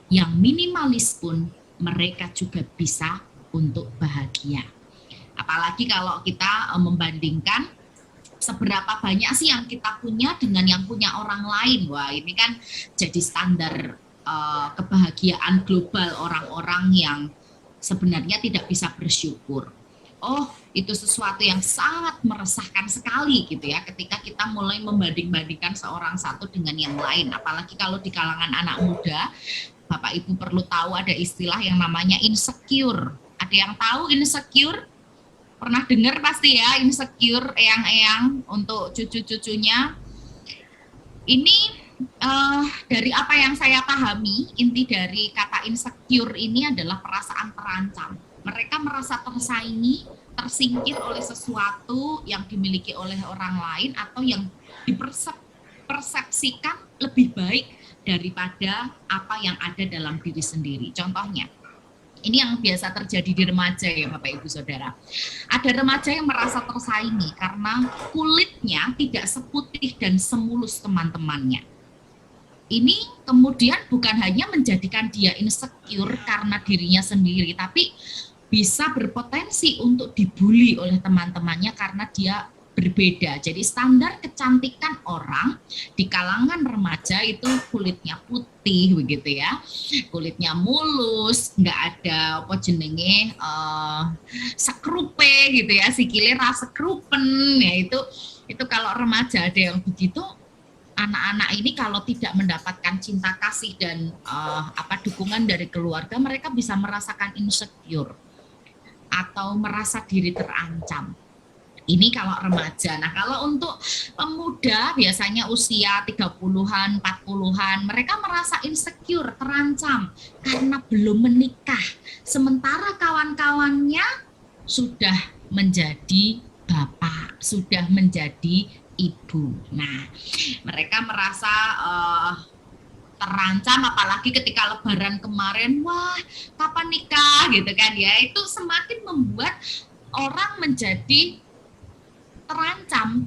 Speaker 2: Yang minimalis pun mereka juga bisa untuk bahagia. Apalagi kalau kita membandingkan seberapa banyak sih yang kita punya dengan yang punya orang lain. Wah, ini kan jadi standar kebahagiaan global orang-orang yang sebenarnya tidak bisa bersyukur. Oh, itu sesuatu yang sangat meresahkan sekali gitu ya ketika kita mulai membanding-bandingkan seorang satu dengan yang lain. Apalagi kalau di kalangan anak muda, Bapak Ibu perlu tahu ada istilah yang namanya insecure. Ada yang tahu insecure? Pernah dengar pasti ya, insecure eyang-eyang untuk cucu-cucunya. Ini dari apa yang saya pahami, inti dari kata insecure ini adalah perasaan terancam. Mereka merasa tersaingi, tersingkir oleh sesuatu yang dimiliki oleh orang lain atau yang dipersepsikan lebih baik daripada apa yang ada dalam diri sendiri. Contohnya, ini yang biasa terjadi di remaja ya Bapak Ibu Saudara. Ada remaja yang merasa tersaingi karena kulitnya tidak seputih dan semulus teman-temannya. Ini kemudian bukan hanya menjadikan dia insecure karena dirinya sendiri, tapi bisa berpotensi untuk dibully oleh teman-temannya karena dia berbeda. Jadi standar kecantikan orang di kalangan remaja itu kulitnya putih begitu ya, kulitnya mulus, nggak ada apa jenenge sekrupe gitu ya, sikile ra sekrupen ya, itu kalau remaja ada yang begitu. Anak-anak ini kalau tidak mendapatkan cinta kasih dan dukungan dari keluarga, mereka bisa merasakan insecure atau merasa diri terancam. Ini kalau remaja. Nah, kalau untuk pemuda biasanya usia 30-an, 40-an, mereka merasa insecure, terancam karena belum menikah. Sementara kawan-kawannya sudah menjadi bapak, sudah menjadi ibu. Nah, mereka merasa terancam, apalagi ketika Lebaran kemarin, wah kapan nikah gitu kan ya, itu semakin membuat orang menjadi terancam,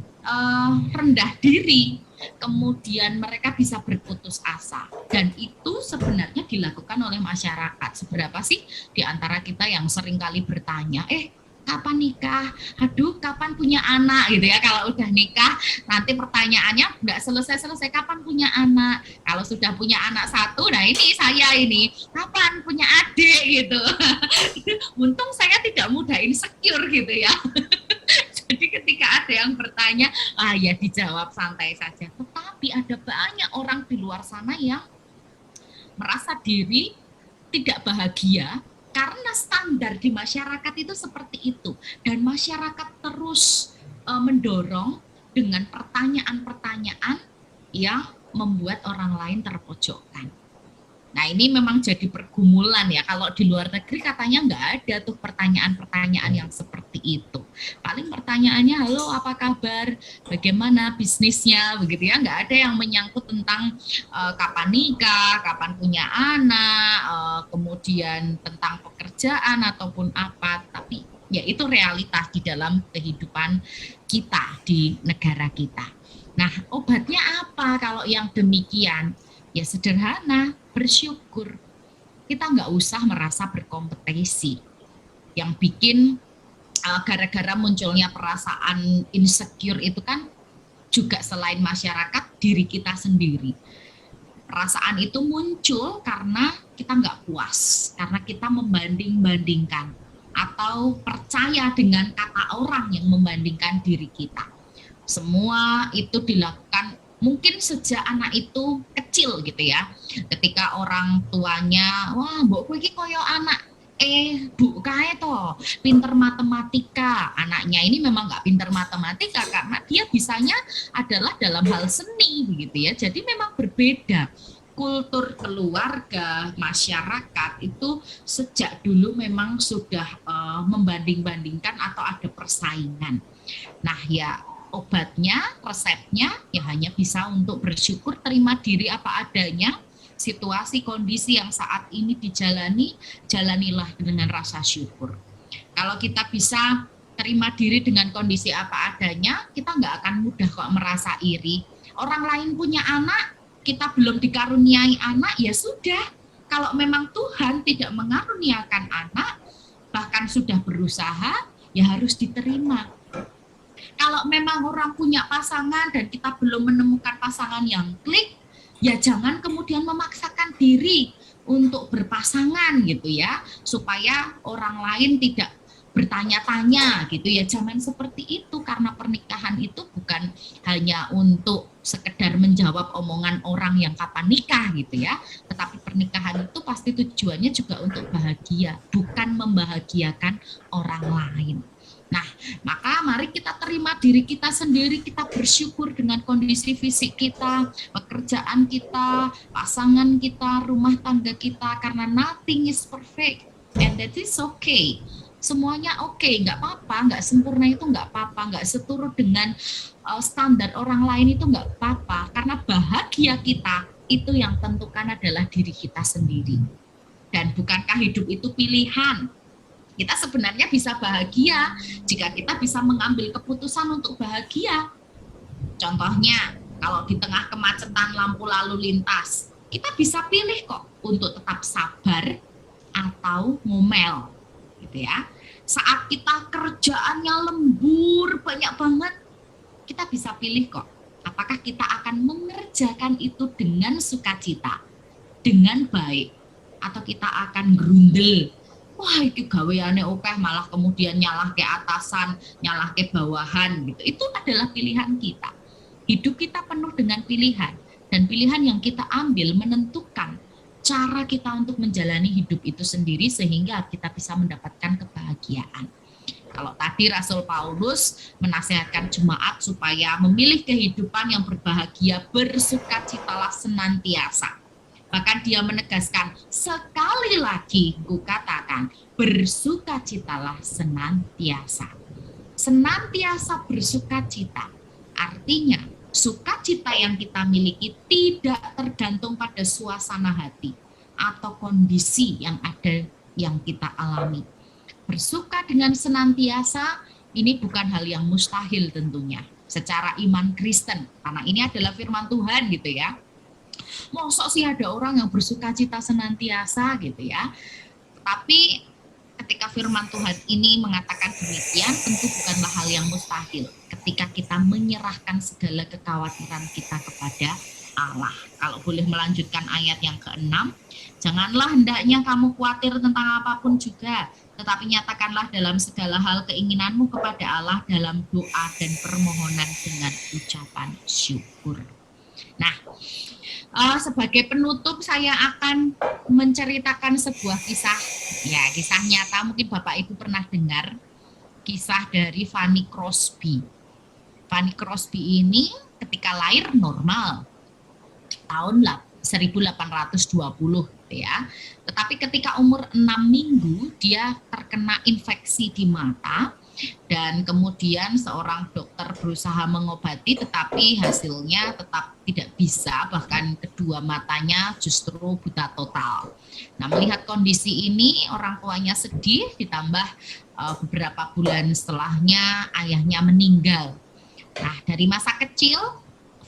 Speaker 2: rendah diri, kemudian mereka bisa berputus asa, dan itu sebenarnya dilakukan oleh masyarakat. Seberapa sih di antara kita yang seringkali bertanya, kapan nikah? Aduh, kapan punya anak gitu ya. Kalau udah nikah, nanti pertanyaannya nggak selesai-selesai, kapan punya anak? Kalau sudah punya anak satu, nah ini saya ini, kapan punya adik gitu. Untung saya tidak mudah insecure gitu ya. Jadi ketika ada yang bertanya, ya dijawab santai saja. Tetapi ada banyak orang di luar sana yang merasa diri tidak bahagia karena standar di masyarakat itu seperti itu. Dan masyarakat terus mendorong dengan pertanyaan-pertanyaan yang membuat orang lain terpojokkan. Nah, ini memang jadi pergumulan ya. Kalau di luar negeri katanya nggak ada tuh pertanyaan-pertanyaan yang seperti itu. Paling pertanyaannya, halo apa kabar, bagaimana bisnisnya, begitu ya. Nggak ada yang menyangkut tentang kapan nikah, kapan punya anak, kemudian tentang pekerjaan ataupun apa. Tapi ya itu realitas di dalam kehidupan kita di negara kita. Nah, obatnya apa kalau yang demikian? Ya sederhana, bersyukur. Kita nggak usah merasa berkompetisi. Yang bikin gara-gara munculnya perasaan insecure itu kan juga selain masyarakat, diri kita sendiri. Perasaan itu muncul karena kita nggak puas, karena kita membanding-bandingkan atau percaya dengan kata orang yang membandingkan diri kita. Semua itu dilakukan mungkin sejak anak itu kecil gitu ya. Ketika orang tuanya, wah mbok kowe iki koyo anak bu kae to, pinter matematika. Anaknya ini memang nggak pinter matematika karena dia bisanya adalah dalam hal seni begitu ya. Jadi memang berbeda. Kultur keluarga, masyarakat itu sejak dulu memang sudah membanding-bandingkan atau ada persaingan. Nah ya obatnya, resepnya ya hanya bisa untuk bersyukur, terima diri apa adanya. Situasi kondisi yang saat ini dijalani, jalanilah dengan rasa syukur. Kalau kita bisa terima diri dengan kondisi apa adanya, kita nggak akan mudah kok merasa iri. Orang lain punya anak, kita belum dikaruniai anak, ya sudah. Kalau memang Tuhan tidak mengaruniakan anak, bahkan sudah berusaha, ya harus diterima. Kalau memang orang punya pasangan dan kita belum menemukan pasangan yang klik, ya jangan kemudian memaksakan diri untuk berpasangan gitu ya, supaya orang lain tidak bertanya-tanya gitu ya. Jangan seperti itu, karena pernikahan itu bukan hanya untuk sekedar menjawab omongan orang yang kapan nikah gitu ya, tetapi pernikahan itu pasti tujuannya juga untuk bahagia, bukan membahagiakan orang lain. Nah, maka mari kita terima diri kita sendiri, kita bersyukur dengan kondisi fisik kita, pekerjaan kita, pasangan kita, rumah tangga kita, karena nothing is perfect, and that is okay. Semuanya oke, nggak apa-apa, nggak sempurna itu nggak apa-apa, nggak seturut dengan standar orang lain itu nggak apa-apa, karena bahagia kita itu yang tentukan adalah diri kita sendiri. Dan bukankah hidup itu pilihan? Kita sebenarnya bisa bahagia jika kita bisa mengambil keputusan untuk bahagia. Contohnya, kalau di tengah kemacetan lampu lalu lintas, kita bisa pilih kok untuk tetap sabar atau ngomel, gitu ya. Saat kita kerjaannya lembur banyak banget, kita bisa pilih kok, apakah kita akan mengerjakan itu dengan sukacita, dengan baik, atau kita akan grundel. Wah, itu gaweane okeh, malah kemudian nyalah ke atasan, nyalah ke bawahan gitu. Itu adalah pilihan kita. Hidup kita penuh dengan pilihan, dan pilihan yang kita ambil menentukan cara kita untuk menjalani hidup itu sendiri sehingga kita bisa mendapatkan kebahagiaan. Kalau tadi Rasul Paulus menasihatkan jemaat supaya memilih kehidupan yang berbahagia, bersukacitalah senantiasa. Bahkan dia menegaskan, sekali lagi kukatakan, bersukacitalah senantiasa. Senantiasa bersukacita, artinya sukacita yang kita miliki tidak tergantung pada suasana hati atau kondisi yang ada yang kita alami. Bersuka dengan senantiasa, ini bukan hal yang mustahil tentunya, secara iman Kristen, karena ini adalah firman Tuhan gitu ya. Mosok sih ada orang yang bersukacita senantiasa gitu ya. Tapi ketika firman Tuhan ini mengatakan demikian, tentu bukanlah hal yang mustahil ketika kita menyerahkan segala kekhawatiran kita kepada Allah. Kalau boleh melanjutkan ayat yang ke-6, janganlah hendaknya kamu khawatir tentang apapun juga, tetapi nyatakanlah dalam segala hal keinginanmu kepada Allah dalam doa dan permohonan dengan ucapan syukur. Nah, sebagai penutup saya akan menceritakan sebuah kisah, ya kisah nyata, mungkin Bapak Ibu pernah dengar, kisah dari Fanny Crosby. Fanny Crosby ini ketika lahir normal, tahun 1820 ya, tetapi ketika umur 6 minggu dia terkena infeksi di mata, dan kemudian seorang dokter berusaha mengobati tetapi hasilnya tetap tidak bisa, bahkan kedua matanya justru buta total. Nah, melihat kondisi ini orang tuanya sedih, ditambah beberapa bulan setelahnya ayahnya meninggal. Nah, dari masa kecil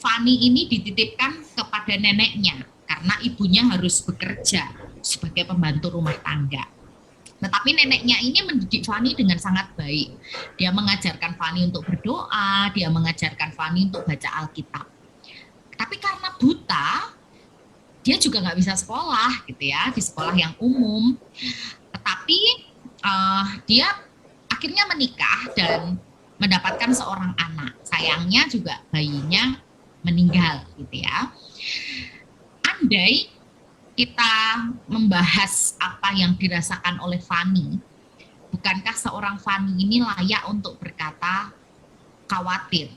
Speaker 2: Fanny ini dititipkan kepada neneknya karena ibunya harus bekerja sebagai pembantu rumah tangga. Tetapi neneknya ini mendidik Fani dengan sangat baik. Dia mengajarkan Fani untuk berdoa, dia mengajarkan Fani untuk baca Alkitab. Tapi karena buta, dia juga nggak bisa sekolah gitu ya, di sekolah yang umum. Tetapi dia akhirnya menikah dan mendapatkan seorang anak. Sayangnya juga bayinya meninggal gitu ya. Andai kita membahas apa yang dirasakan oleh Fani, bukankah seorang Fani ini layak untuk berkata khawatir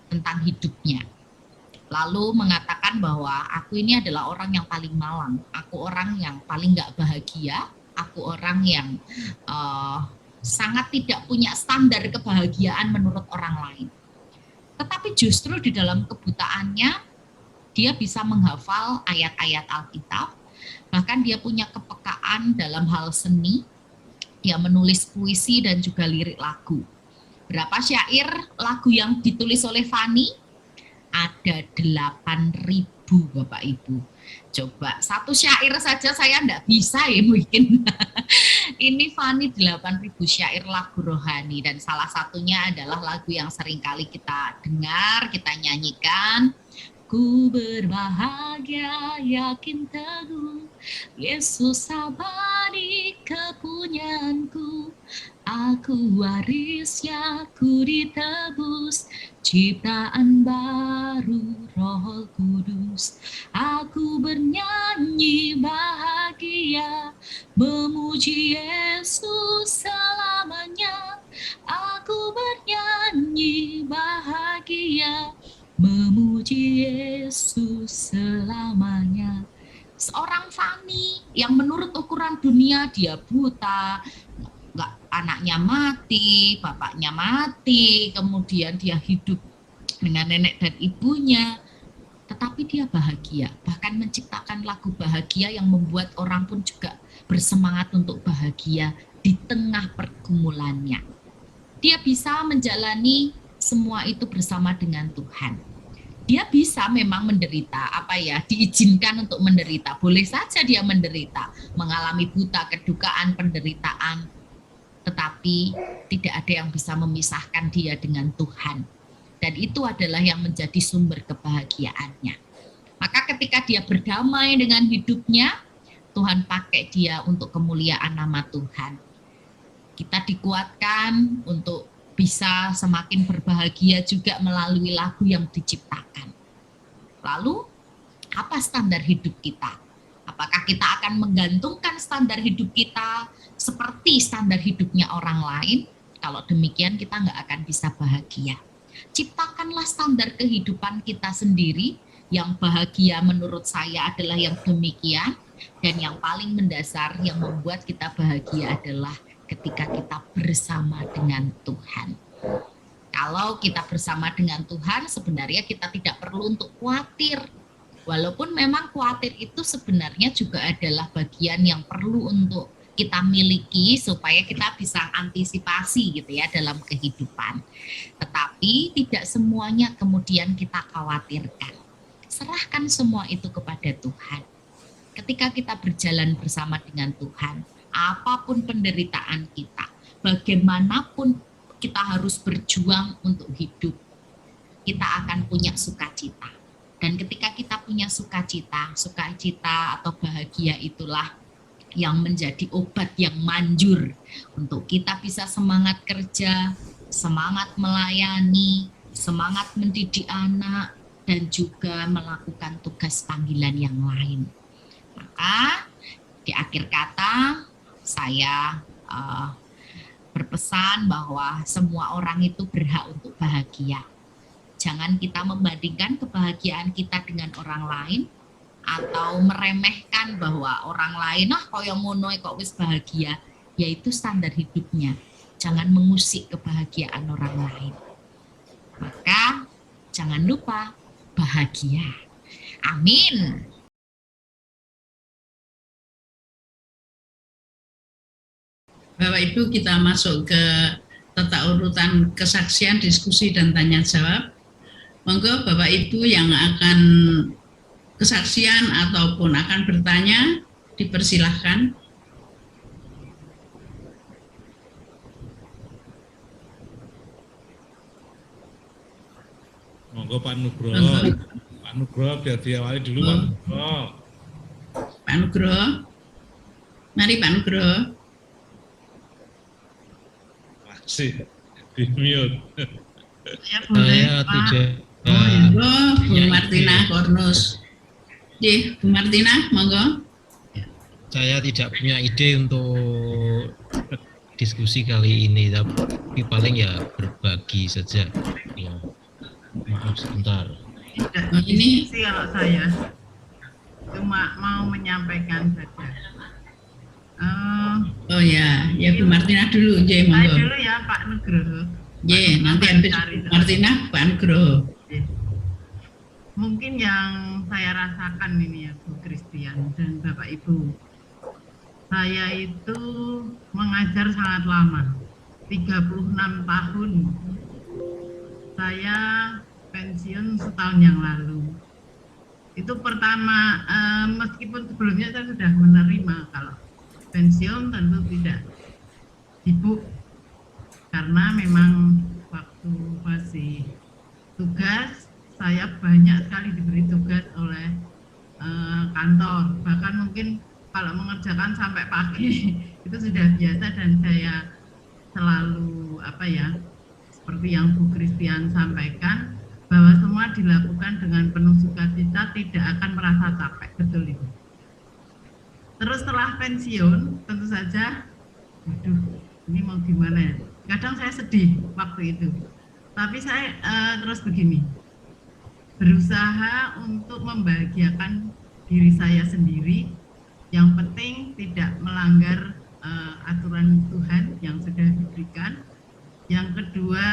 Speaker 2: tentang hidupnya? Lalu mengatakan bahwa aku ini adalah orang yang paling malang, aku orang yang paling gak bahagia, aku orang yang sangat tidak punya standar kebahagiaan menurut orang lain. Tetapi justru di dalam kebutaannya, dia bisa menghafal ayat-ayat Alkitab, bahkan dia punya kepekaan dalam hal seni, dia menulis puisi dan juga lirik lagu. Berapa syair lagu yang ditulis oleh Fani? Ada 8.000 Bapak Ibu. Coba satu syair saja saya enggak bisa ya mungkin. Ini Fani 8.000 syair lagu rohani, dan salah satunya adalah lagu yang seringkali kita dengar, kita nyanyikan. Ku berbahagia, yakin teguh, Yesus abadi kepunyaanku. Aku warisnya, ku ditebus, ciptaan baru Roh Kudus. Aku bernyanyi bahagia, memuji Yesus selamanya. Aku bernyanyi bahagia, memuji Yesus selamanya. Seorang Fani yang menurut ukuran dunia dia buta, nggak, anaknya mati, bapaknya mati, kemudian dia hidup dengan nenek dan ibunya, tetapi dia bahagia, bahkan menciptakan lagu bahagia yang membuat orang pun juga bersemangat untuk bahagia di tengah pergumulannya. Dia bisa menjalani semua itu bersama dengan Tuhan. Dia bisa memang menderita, diizinkan untuk menderita. Boleh saja dia menderita, mengalami buta, kedukaan, penderitaan. Tetapi tidak ada yang bisa memisahkan dia dengan Tuhan. Dan itu adalah yang menjadi sumber kebahagiaannya. Maka ketika dia berdamai dengan hidupnya, Tuhan pakai dia untuk kemuliaan nama Tuhan. Kita dikuatkan untuk bisa semakin berbahagia juga melalui lagu yang diciptakan. Lalu, apa standar hidup kita? Apakah kita akan menggantungkan standar hidup kita seperti standar hidupnya orang lain? Kalau demikian kita nggak akan bisa bahagia. Ciptakanlah standar kehidupan kita sendiri, yang bahagia menurut saya adalah yang demikian, dan yang paling mendasar yang membuat kita bahagia adalah ketika kita bersama dengan Tuhan. Kalau kita bersama dengan Tuhan, sebenarnya kita tidak perlu untuk khawatir. Walaupun memang khawatir itu sebenarnya juga adalah bagian yang perlu untuk kita miliki supaya kita bisa antisipasi gitu ya dalam kehidupan. Tetapi tidak semuanya kemudian kita khawatirkan. Serahkan semua itu kepada Tuhan. Ketika kita berjalan bersama dengan Tuhan, apapun penderitaan kita, bagaimanapun kita harus berjuang untuk hidup, kita akan punya sukacita. Dan ketika kita punya sukacita atau bahagia itulah yang menjadi obat yang manjur untuk kita bisa semangat kerja, semangat melayani, semangat mendidik anak, dan juga melakukan tugas panggilan yang lain. Maka di akhir kata, saya berpesan bahwa semua orang itu berhak untuk bahagia. Jangan kita membandingkan kebahagiaan kita dengan orang lain atau meremehkan bahwa orang lain koyo ngono kok wis bahagia, yaitu standar hidupnya. Jangan mengusik kebahagiaan orang lain. Maka jangan lupa bahagia. Amin.
Speaker 1: Bapak Ibu, kita masuk ke tata urutan kesaksian, diskusi, dan tanya jawab. Monggo Bapak Ibu yang akan kesaksian ataupun akan bertanya, dipersilahkan.
Speaker 12: Monggo Pak Nugroho. Pak Nugroho biar diawali dulu Pak Nugroho.
Speaker 1: Pak Nugroho. Mari Pak Nugroho.
Speaker 12: Masih di mute.
Speaker 3: Saya tidak.
Speaker 1: Oh, Bu Martina Kornus. Bu Martina, monggo.
Speaker 3: Saya tidak punya ide untuk diskusi kali ini, tapi paling ya berbagi saja. Ya, maaf sebentar.
Speaker 17: Ini sih kalau saya cuma mau menyampaikan saja.
Speaker 1: Oh ya Bu Martina dulu,
Speaker 17: Saya
Speaker 1: monggo.
Speaker 17: dulu ya Pak Nugroho.
Speaker 1: Nanti habis Bu Martina, Pak Nugroho.
Speaker 17: Mungkin yang saya rasakan ini ya Bu Christian dan Bapak Ibu, saya itu mengajar sangat lama, 36 tahun. Saya pensiun setahun yang lalu. Itu pertama, meskipun sebelumnya saya sudah menerima kalau pensiun tentu tidak sibuk, karena memang waktu masih tugas, saya banyak sekali diberi tugas oleh kantor, bahkan mungkin kalau mengerjakan sampai pagi itu sudah biasa, dan saya selalu seperti yang Bu Christian sampaikan, bahwa semua dilakukan dengan penuh sukacita, tidak akan merasa capek, betul itu. Terus setelah pensiun tentu saja, ini mau gimana ya? Kadang saya sedih waktu itu, tapi saya terus begini, berusaha untuk membahagiakan diri saya sendiri. Yang penting tidak melanggar aturan Tuhan yang sudah diberikan. Yang kedua,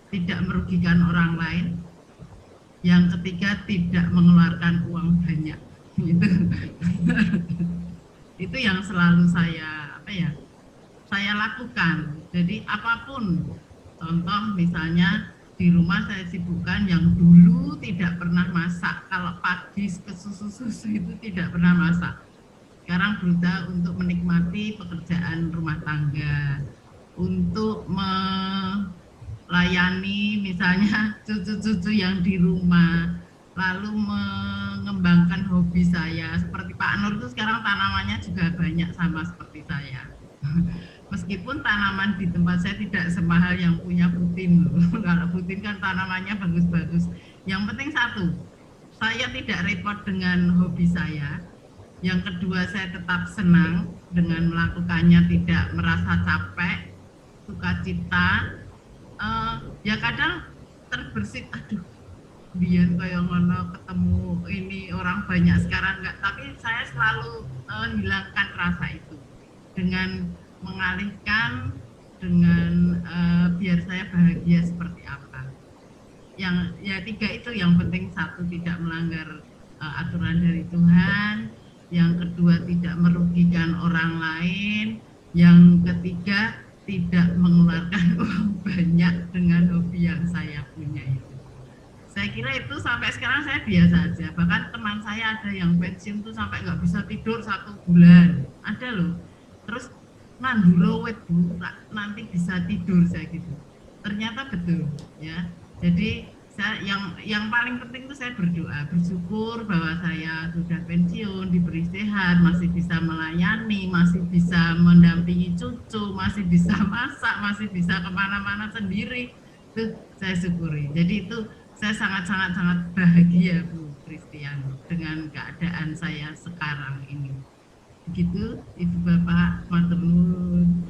Speaker 17: tidak merugikan orang lain. Yang ketiga, tidak mengeluarkan uang banyak. Itu yang selalu saya lakukan. Jadi apapun, contoh misalnya di rumah saya sibukkan yang dulu tidak pernah masak. Kalau pagi ke susu itu tidak pernah masak. Sekarang berusaha untuk menikmati pekerjaan rumah tangga, untuk melayani misalnya cucu-cucu yang di rumah, lalu mengembangkan hobi saya. Seperti Pak Nur itu sekarang tanamannya juga banyak sama seperti saya. Meskipun tanaman di tempat saya tidak semahal yang punya Putin. Kalau Putin kan tanamannya bagus-bagus. Yang penting satu, saya tidak repot dengan hobi saya. Yang kedua, saya tetap senang dengan melakukannya, tidak merasa capek, sukacita. Ya kadang terbersit, aduh, biar kayak ngono ketemu ini orang banyak sekarang enggak. Tapi saya selalu hilangkan rasa itu dengan mengalihkan dengan biar saya bahagia seperti apa. Yang ya tiga itu yang penting, satu tidak melanggar aturan dari Tuhan, yang kedua tidak merugikan orang lain, yang ketiga tidak mengeluarkan uang banyak dengan hobi yang saya punya itu. Saya kira itu sampai sekarang saya biasa aja. Bahkan teman saya ada yang pensiun tuh sampai nggak bisa tidur 1 bulan, ada loh. Terus nandulo wet Bu, nanti bisa tidur, saya gitu. Ternyata betul ya. Jadi saya yang paling penting itu saya berdoa, bersyukur bahwa saya sudah pensiun, diberi sehat, masih bisa melayani, masih bisa mendampingi cucu, masih bisa masak, masih bisa kemana-mana sendiri. Itu saya syukuri. Jadi itu saya sangat bahagia Bu Christian dengan keadaan saya sekarang ini. Begitu Ibu Bapak, matur nuwun.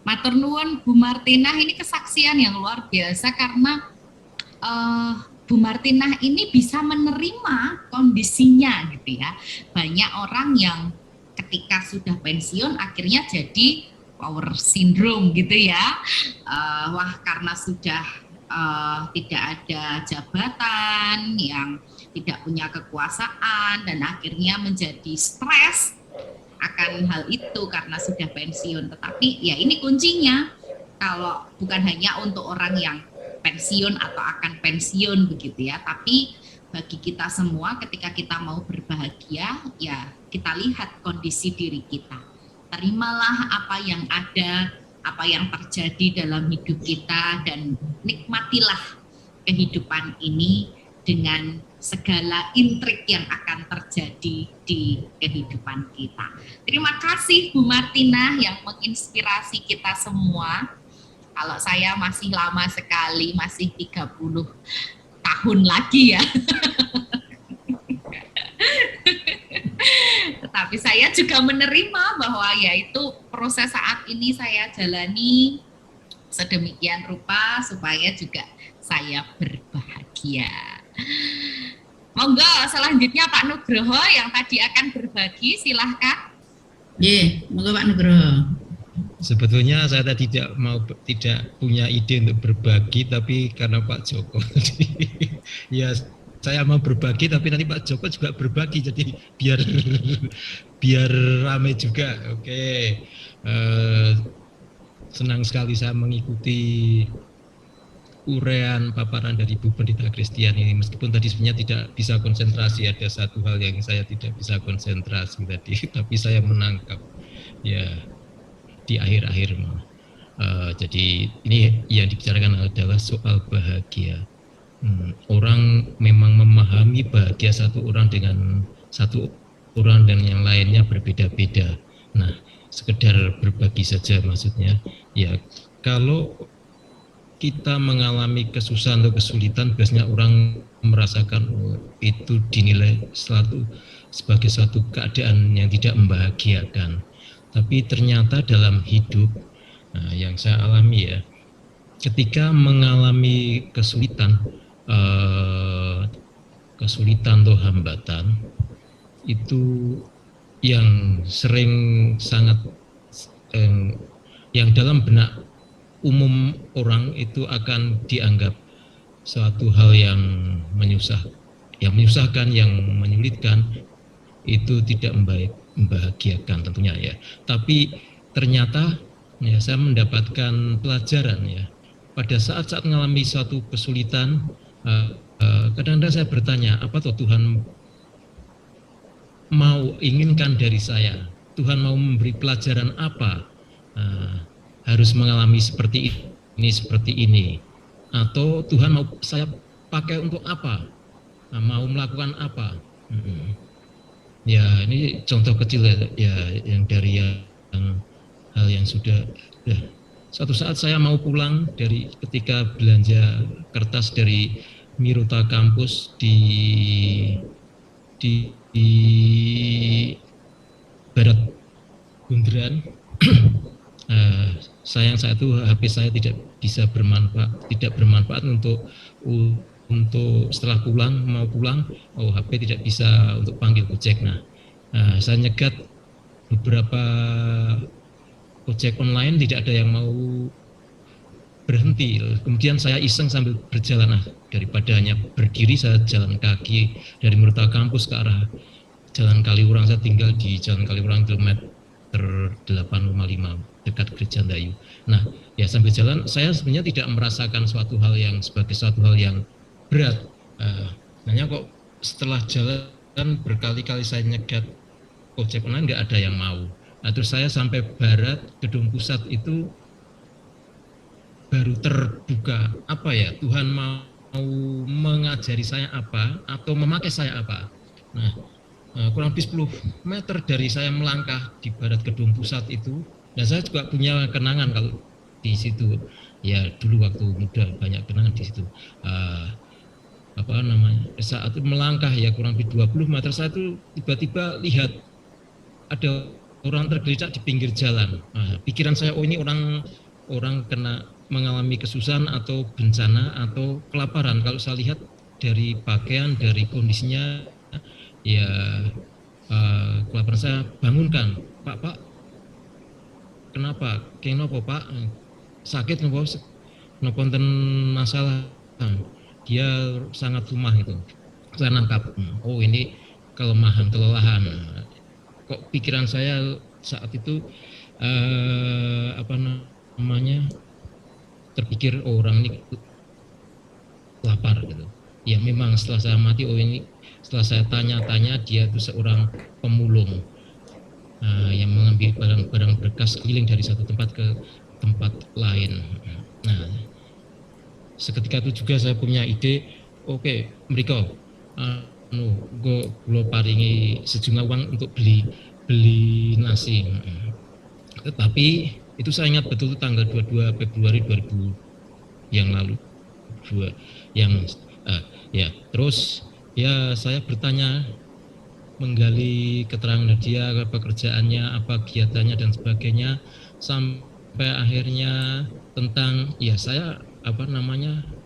Speaker 2: Matur nuwun Bu Martina, ini kesaksian yang luar biasa karena Bu Martina ini bisa menerima kondisinya gitu ya. Banyak orang yang ketika sudah pensiun akhirnya jadi power syndrome gitu ya. Wah, karena sudah tidak ada jabatan, yang tidak punya kekuasaan, dan akhirnya menjadi stres akan hal itu karena sudah pensiun. Tetapi ya ini kuncinya, kalau bukan hanya untuk orang yang pensiun atau akan pensiun begitu ya, tapi bagi kita semua ketika kita mau berbahagia, ya kita lihat kondisi diri kita. Terimalah apa yang ada, apa yang terjadi dalam hidup kita, dan nikmatilah kehidupan ini dengan segala intrik yang akan terjadi di kehidupan kita. Terima kasih Bu Martina yang menginspirasi kita semua. Kalau saya masih lama sekali, masih 30 tahun lagi ya. Tetapi saya juga menerima bahwa yaitu proses saat ini saya jalani sedemikian rupa supaya juga saya berbahagia. Monggo selanjutnya Pak Nugroho yang tadi akan berbagi, silahkan.
Speaker 1: Monggo Pak Nugroho.
Speaker 3: Sebetulnya saya tadi tidak punya ide untuk berbagi, tapi karena Pak Joko, ya saya mau berbagi, tapi nanti Pak Joko juga berbagi, jadi biar ramai juga. Oke, senang sekali saya mengikuti uraian paparan dari Bu Pendeta Christian ini, meskipun tadi sebenarnya tidak bisa konsentrasi, ada satu hal yang saya tidak bisa konsentrasi tadi, tapi saya menangkap ya di akhir-akhir. Jadi ini yang dibicarakan adalah soal bahagia. Orang memang memahami bahagia satu orang dengan satu orang dan yang lainnya berbeda-beda. Nah, sekedar berbagi saja maksudnya. Ya, kalau kita mengalami kesusahan atau kesulitan, biasanya orang merasakan itu dinilai sebagai suatu keadaan yang tidak membahagiakan. Tapi ternyata dalam hidup, yang saya alami ya, ketika mengalami kesulitan atau hambatan, itu yang sering sangat yang dalam benak umum orang itu akan dianggap suatu hal yang menyusahkan, yang menyulitkan, itu tidak membahagiakan tentunya ya. Tapi ternyata ya saya mendapatkan pelajaran ya. Pada saat-saat mengalami suatu kesulitan, kadang-kadang saya bertanya, apa toh Tuhan mau inginkan dari saya? Tuhan mau memberi pelajaran apa? Harus mengalami seperti ini, atau Tuhan mau saya pakai untuk apa? Mau melakukan apa? Ya ini contoh kecil ya yang dari hal yang sudah. Suatu saat saya mau pulang dari ketika belanja kertas dari Miruta Kampus di Barat Bundaran. Sayang saat itu HP saya tidak bermanfaat untuk setelah mau pulang, HP tidak bisa untuk panggil Gojek. Saya nyegat beberapa Gojek online, tidak ada yang mau berhenti. Kemudian saya iseng sambil berjalan, daripada hanya berdiri saya jalan kaki dari Miruta Kampus ke arah Jalan Kaliurang. Saya tinggal di Jalan Kaliurang kilometer 855 dekat Gereja Ndayu. Nah, ya sambil jalan saya sebenarnya tidak merasakan suatu hal yang sebagai suatu hal yang berat. Hanya kok setelah jalan berkali-kali saya nyegat Gojek online nggak ada yang mau. Terus saya sampai barat Gedung Pusat itu baru terbuka, apa ya, Tuhan mau mengajari saya apa atau memakai saya apa. Nah, kurang lebih 10 meter dari saya melangkah di barat Gedung Pusat itu, dan saya juga punya kenangan kalau di situ. Ya dulu waktu muda banyak kenangan di situ. Saat itu melangkah ya kurang lebih 20 meter, saya tuh tiba-tiba lihat ada orang tergeletak di pinggir jalan. Pikiran saya, ini orang kena mengalami kesusahan atau bencana atau kelaparan. Kalau saya lihat dari pakaian, dari kondisinya, ya kelaparan. Saya bangunkan, Pak, kenapa? Kenapa Pak? Sakit napa? Napa wonten masalah? Dia sangat lemah itu. Saya nangkap, ini kelelahan. Kok pikiran saya saat itu terpikir orang ini lapar gitu. Ya memang setelah saya mati, setelah saya tanya-tanya, dia itu seorang pemulung yang mengambil barang-barang berkas keliling dari satu tempat ke tempat lain. Nah, seketika itu juga saya punya ide, oke, mereka gue paringi sejumlah uang untuk beli nasi. Tetapi itu saya ingat betul tanggal 22 Februari 2000 yang lalu. Terus ya saya bertanya, menggali keterangan dia, pekerjaannya, apa kegiatannya dan sebagainya, sampai akhirnya tentang ya saya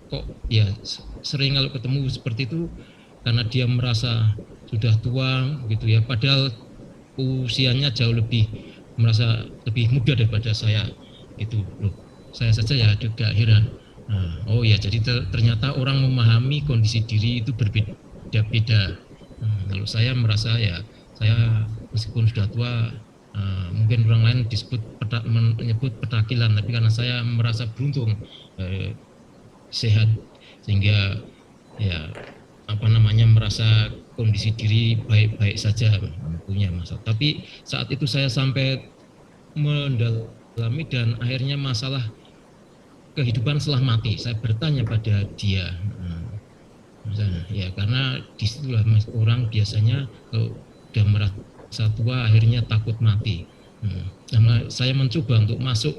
Speaker 3: kok ya sering kalau ketemu seperti itu karena dia merasa sudah tua gitu ya, padahal usianya jauh merasa lebih muda daripada saya gitu loh. Saya saja ya juga heran. Oh ya, jadi ternyata orang memahami kondisi diri itu berbeda-beda. Kalau saya merasa ya saya meskipun sudah tua, mungkin orang lain menyebut petakilan, tapi karena saya merasa beruntung sehat sehingga ya merasa kondisi diri baik-baik saja, punya masalah. Tapi saat itu saya sampai mendalami dan akhirnya masalah kehidupan setelah mati, saya bertanya pada dia, ya karena disitulah orang biasanya kalau sudah merasa tua akhirnya takut mati. Saya mencoba untuk masuk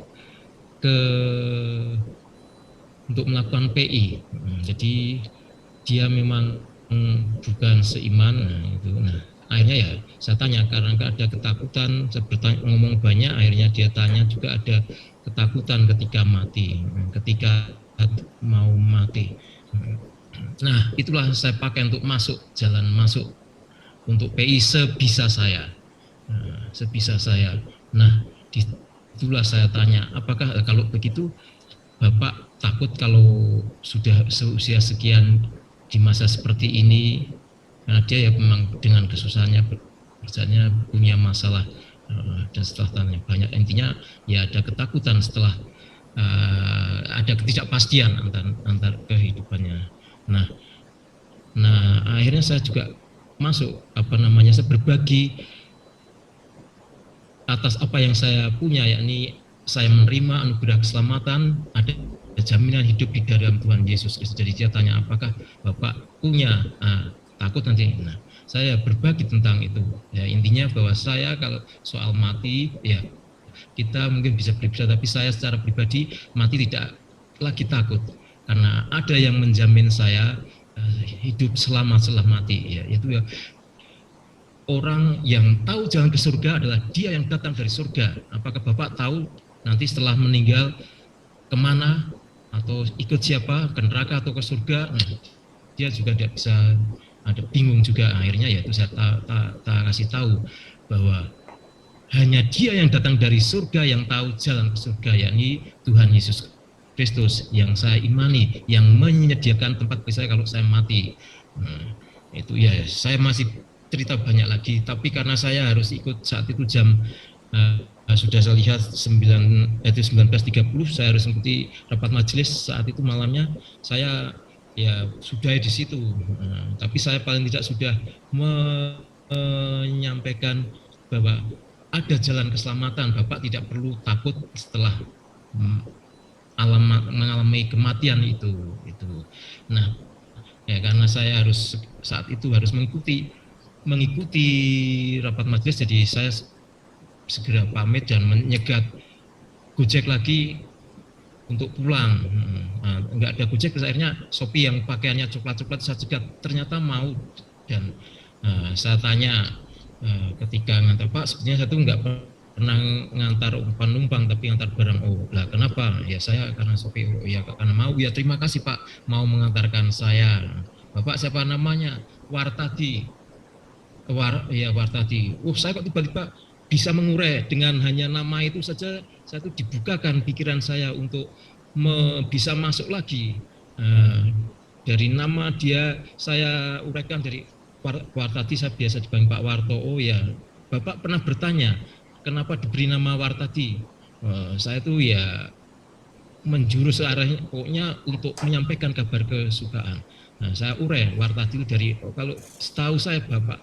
Speaker 3: untuk melakukan PI, jadi dia memang bukan seiman, akhirnya ya saya tanya karena ada ketakutan, saya ngomong banyak, akhirnya dia tanya juga ada ketakutan ketika mau mati. Nah, itulah saya pakai untuk jalan masuk untuk PI sebisa saya. Nah, itulah saya tanya, apakah kalau begitu Bapak takut kalau sudah seusia sekian di masa seperti ini, karena dia ya memang dengan kesusahannya kerjanya punya masalah dan setelah tanya banyak, intinya ya ada ketakutan setelah ada ketidakpastian antar kehidupannya. Nah akhirnya saya juga masuk saya berbagi atas apa yang saya punya, yakni saya menerima anugerah keselamatan, ada jaminan hidup di dalam Tuhan Yesus Kristus. Jadi dia tanya apakah Bapak punya takut nanti. Nah, saya berbagi tentang itu. Ya, intinya bahwa saya kalau soal mati, ya kita mungkin bisa berbeda, tapi saya secara pribadi mati tidak lagi takut karena ada yang menjamin saya hidup selamat setelah mati. Ya, itu ya orang yang tahu jalan ke surga adalah dia yang datang dari surga. Apakah Bapak tahu nanti setelah meninggal kemana atau ikut siapa, ke neraka atau ke surga? Nah, dia juga tidak bisa, ada bingung juga. Akhirnya yaitu saya kasih tahu bahwa hanya dia yang datang dari surga yang tahu jalan ke surga, yakni Tuhan Yesus Kristus yang saya imani, yang menyediakan tempat bagi saya kalau saya mati. Itu ya, saya masih cerita banyak lagi, tapi karena saya harus ikut saat itu jam sudah saya lihat 19.30 saya harus mengikuti rapat majelis saat itu malamnya, saya ya sudah di situ. Tapi saya paling tidak sudah menyampaikan bahwa ada jalan keselamatan, Bapak tidak perlu takut setelah mengalami kematian itu. Nah, ya karena saya harus saat itu harus mengikuti rapat majelis, jadi saya segera pamit dan menyegat Gojek lagi untuk pulang. Enggak ada Gojek, akhirnya Shopee yang pakaiannya coklat-coklat saya cegat, ternyata mau. Dan saya tanya ketika ngantar, Pak sebenarnya saya tuh enggak pernah ngantar penumpang tapi ngantar barang. Oh lah kenapa? Ya saya karena Shopee. Oh ya karena mau. Ya terima kasih Pak mau mengantarkan saya. Bapak siapa namanya? Wartadi. Wartadi. Saya kok tiba-tiba bisa mengurai dengan hanya nama itu saja. Saya itu dibukakan pikiran saya untuk bisa masuk lagi. Dari nama dia saya uraikan dari Wartadi, saya biasa dipanggil Pak Warto. Oh ya, Bapak pernah bertanya kenapa diberi nama Wartadi? Saya itu ya menjurus arahnya pokoknya untuk menyampaikan kabar kesukaan. Nah, saya urai Wartadi itu dari, kalau setahu saya Bapak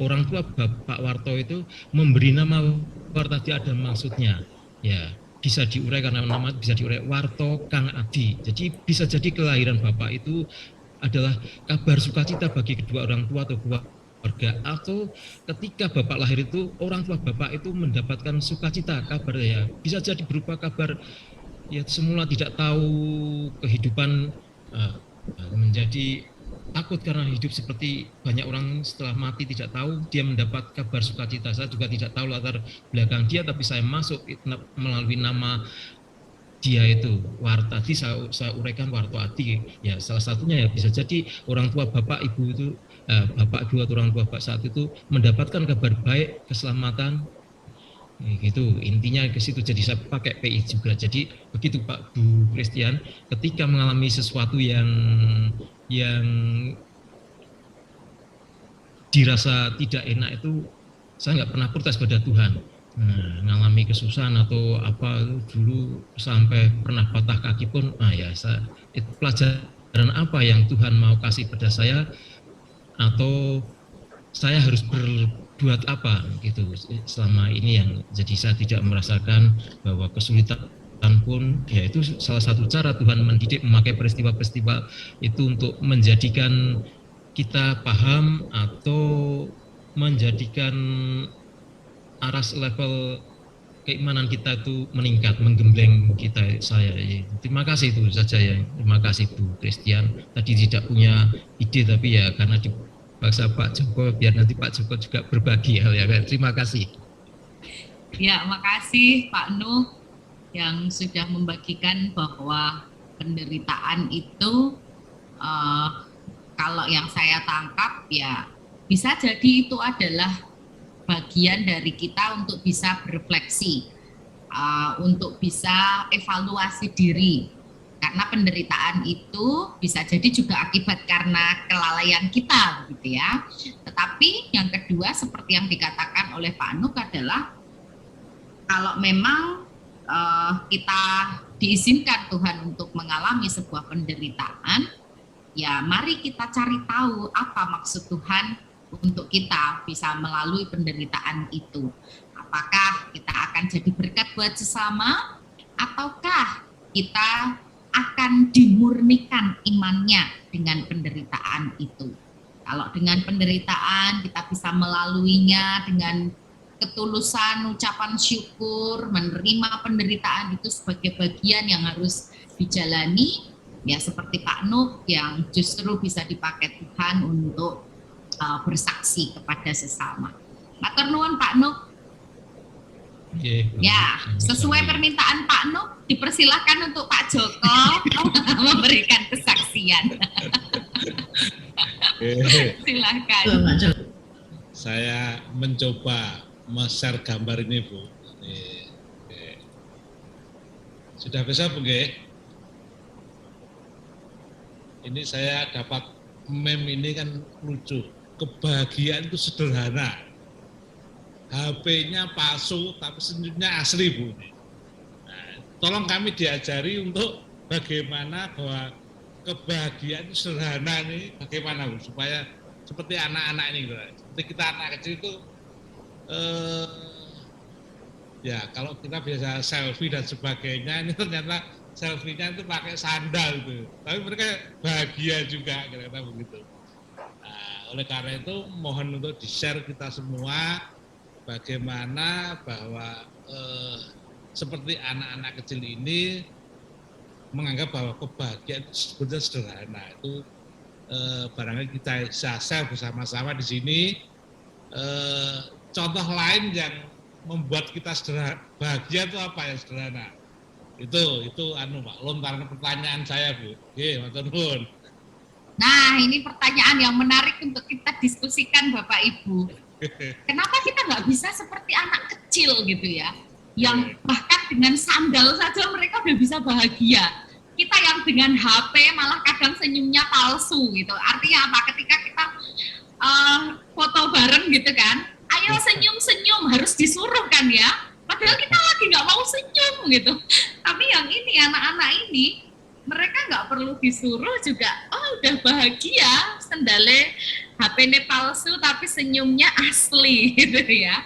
Speaker 3: orang tua Bapak Warto itu memberi nama Wartadi ada maksudnya. Ya, bisa diurai karena nama bisa diurai Warto Kang Adi. Jadi bisa jadi kelahiran Bapak itu adalah kabar sukacita bagi kedua orang tua atau keluarga, atau ketika Bapak lahir itu orang tua Bapak itu mendapatkan sukacita kabar ya. Bisa jadi berupa kabar ya semula tidak tahu kehidupan menjadi takut karena hidup seperti banyak orang setelah mati tidak tahu, dia mendapat kabar sukacita. Saya juga tidak tahu latar belakang dia, tapi saya masuk melalui nama dia itu Warto Adi, saya uraikan Warto Adi ya. Salah satunya ya bisa jadi orang tua Bapak Ibu itu Bapak Ibu atau orang tua Bapak saat itu mendapatkan kabar baik, keselamatan gitu, intinya ke situ. Jadi saya pakai PI juga. Jadi begitu Pak Bu Christian, ketika mengalami sesuatu yang dirasa tidak enak itu saya nggak pernah protes pada Tuhan. Mengalami kesusahan atau apa dulu sampai pernah patah kaki pun, itu pelajaran apa yang Tuhan mau kasih pada saya, atau saya harus berbuat apa gitu selama ini, yang jadi saya tidak merasakan bahwa kesulitan pun ya itu salah satu cara Tuhan mendidik, memakai peristiwa-peristiwa itu untuk menjadikan kita paham atau menjadikan aras level keimanan kita itu meningkat, menggembleng kita. Saya terima kasih itu saja ya. Terima kasih Bu Christian. Tadi tidak punya ide tapi ya karena dipaksa Pak Joko, biar nanti Pak Joko juga berbagi hal ya. Terima kasih.
Speaker 2: Ya, makasih Pak Nuh yang sudah membagikan bahwa penderitaan itu kalau yang saya tangkap ya bisa jadi itu adalah bagian dari kita untuk bisa berefleksi, untuk bisa evaluasi diri, karena penderitaan itu bisa jadi juga akibat karena kelalaian kita gitu ya. Tetapi yang kedua seperti yang dikatakan oleh Pak Nuh adalah kalau memang kita diizinkan Tuhan untuk mengalami sebuah penderitaan, ya mari kita cari tahu apa maksud Tuhan untuk kita bisa melalui penderitaan itu. Apakah kita akan jadi berkat buat sesama, ataukah kita akan dimurnikan imannya dengan penderitaan itu. Kalau dengan penderitaan kita bisa melaluinya dengan ketulusan, ucapan syukur, menerima penderitaan itu sebagai bagian yang harus dijalani, ya seperti Pak Nuh yang justru bisa dipakai Tuhan untuk bersaksi kepada sesama. Matur nuwun Pak Nuh. Ya, sesuai permintaan Pak Nuh, dipersilahkan untuk Pak Joko memberikan kesaksian. Silakan.
Speaker 12: Saya mencoba share gambar ini Bu. Sudah bisa Bu? Ini saya dapat meme ini kan lucu. Kebahagiaan itu sederhana. HP-nya palsu tapi senyumnya asli Bu. Nah, tolong kami diajari untuk bagaimana bahwa kebahagiaan itu sederhana nih, bagaimana Bu, supaya seperti anak-anak ini, seperti kita anak kecil itu ya kalau kita biasa selfie dan sebagainya, ini ternyata selfie-nya itu pakai sandal itu, tapi mereka bahagia juga kira-kira begitu. Oleh karena itu mohon untuk di-share kita semua bagaimana bahwa seperti anak-anak kecil ini menganggap bahwa kebahagiaan itu sebenarnya sederhana. Itu barangkali kita bisa share bersama-sama di sini contoh lain yang membuat kita bahagia itu apa yang sederhana. Itu Pak, lontaran pertanyaan saya Bu. Matur nuwun.
Speaker 2: Nah, ini pertanyaan yang menarik untuk kita diskusikan Bapak Ibu. Kenapa kita nggak bisa seperti anak kecil gitu ya, yang bahkan dengan sandal saja mereka udah bisa bahagia. Kita yang dengan HP malah kadang senyumnya palsu gitu. Artinya apa? Ketika kita foto bareng gitu kan, ayo senyum-senyum, harus disuruh kan ya. Padahal kita lagi nggak mau senyum gitu. Tapi yang ini anak-anak ini mereka nggak perlu disuruh juga, udah bahagia, sendale HP-nya palsu tapi senyumnya asli gitu ya.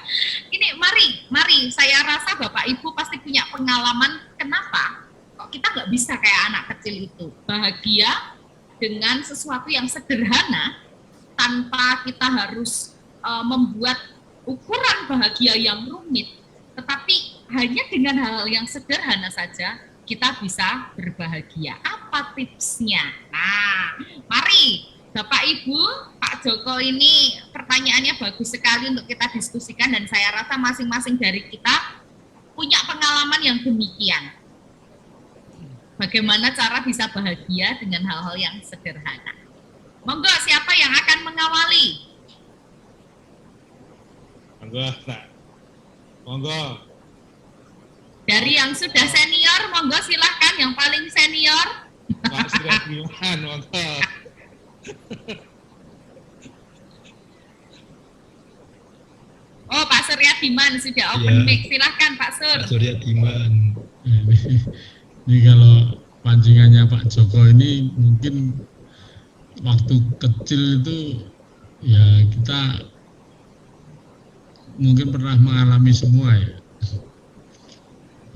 Speaker 2: Ini mari saya rasa Bapak Ibu pasti punya pengalaman kenapa kok kita nggak bisa kayak anak kecil itu, bahagia dengan sesuatu yang sederhana tanpa kita harus membuat ukuran bahagia yang rumit, tetapi hanya dengan hal yang sederhana saja kita bisa berbahagia. Apa tipsnya? Nah, mari Bapak Ibu, Pak Joko, ini pertanyaannya bagus sekali untuk kita diskusikan dan saya rasa masing-masing dari kita punya pengalaman yang demikian. Bagaimana cara bisa bahagia dengan hal-hal yang sederhana? Monggo, siapa yang akan mengawali?
Speaker 12: Monggo, Pak. Monggo.
Speaker 2: Dari yang sudah senior, monggo silahkan yang paling senior.
Speaker 12: Pak Suryadiman, monggo.
Speaker 2: Oh, Pak Suryadiman sudah open mic. Silahkan Pak Sur.
Speaker 3: Pak Suryadiman.
Speaker 14: Ini kalau pancingannya Pak Joko ini mungkin waktu kecil itu ya kita mungkin pernah mengalami semua ya.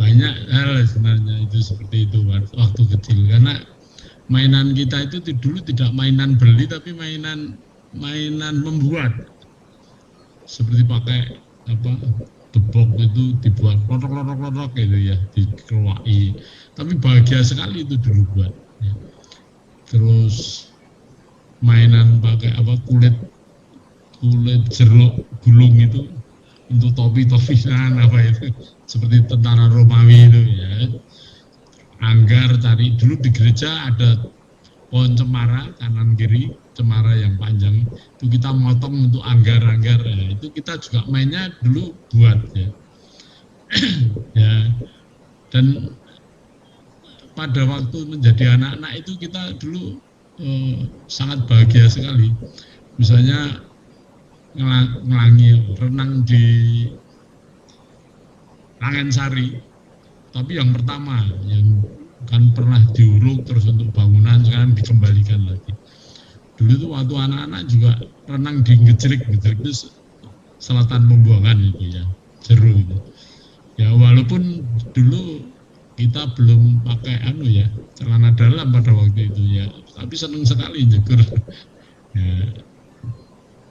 Speaker 14: Banyak hal sebenarnya itu seperti itu waktu kecil, karena mainan kita itu dulu tidak mainan beli tapi mainan membuat, seperti pakai debok itu dibuat klotok gitu ya, dikeluai, tapi bahagia sekali itu dulu buat ya. Terus mainan pakai kulit jeruk gulung itu untuk topi-topian itu seperti tentara Romawi itu ya. Anggar, cari dulu di gereja ada pohon cemara kanan kiri, cemara yang panjang itu kita motong untuk anggar-anggar ya. Itu kita juga mainnya dulu buat ya. Ya. Dan pada waktu menjadi anak-anak itu kita dulu sangat bahagia sekali. Misalnya renang di Langensari, tapi yang pertama yang kan pernah diuruk terus untuk bangunan sekarang dikembalikan lagi. Dulu itu waktu anak-anak juga renang di Ngejrik itu selatan Pembuangan itu ya, Jeru itu. Ya walaupun dulu kita belum pakai celana dalam pada waktu itu ya, tapi senang sekali nyegur. Ya.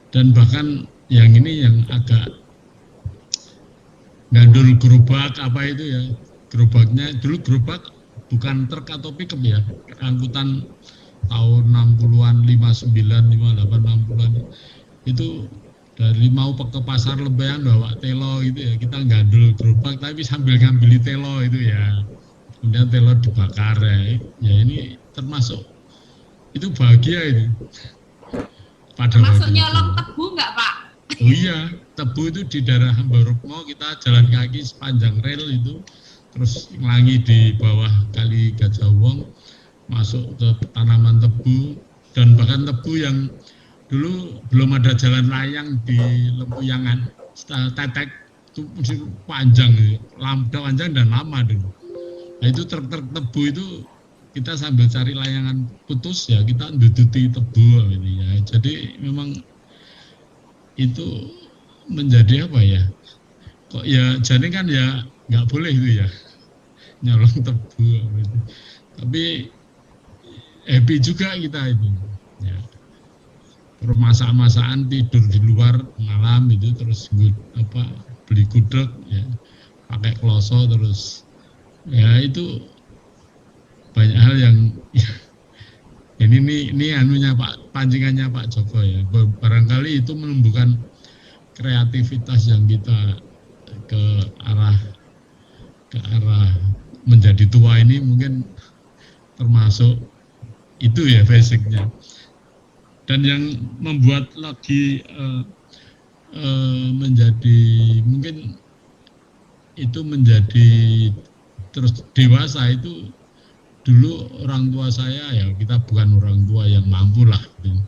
Speaker 14: Dan bahkan yang ini yang agak gandul gerobak itu ya, gerobaknya dulu gerobak bukan truk atau pickup ya, angkutan tahun 60-an, 59, 58, 60-an itu dari mau ke pasar Lebayan bawa telo gitu ya, kita gandul gerobak tapi sambil ngambil telo itu ya, kemudian telo dibakar ya ini termasuk itu bahagia itu.
Speaker 2: Termasuk nyolong tebu nggak Pak?
Speaker 14: Oh iya, tebu itu di daerah Hambarukmo kita jalan kaki sepanjang rel itu, terus ngelangi di bawah kali Gajah Wong, masuk ke tanaman tebu, dan bahkan tebu yang dulu belum ada jalan layang di Lempuyangan, tetek itu masih panjang, panjang dan lama dulu. Nah itu truk-truk tebu itu kita sambil cari layangan putus ya kita duduti tebu ini ya. Jadi memang itu menjadi apa ya? Kok ya jadi kan ya nggak boleh itu ya nyolong tebu gitu. Tapi happy juga kita itu. Ya. Masak-masakan tidur di luar malam itu terus beli gudeg ya, pakai kloso terus ya itu banyak hal yang ini anunya Pak, pancingannya Pak Joko ya, barangkali itu menumbuhkan kreativitas yang kita ke arah menjadi tua ini mungkin termasuk itu ya basicnya. Dan yang membuat lagi menjadi mungkin itu menjadi terus dewasa itu dulu orang tua saya ya, kita bukan orang tua yang mampu lah gitu.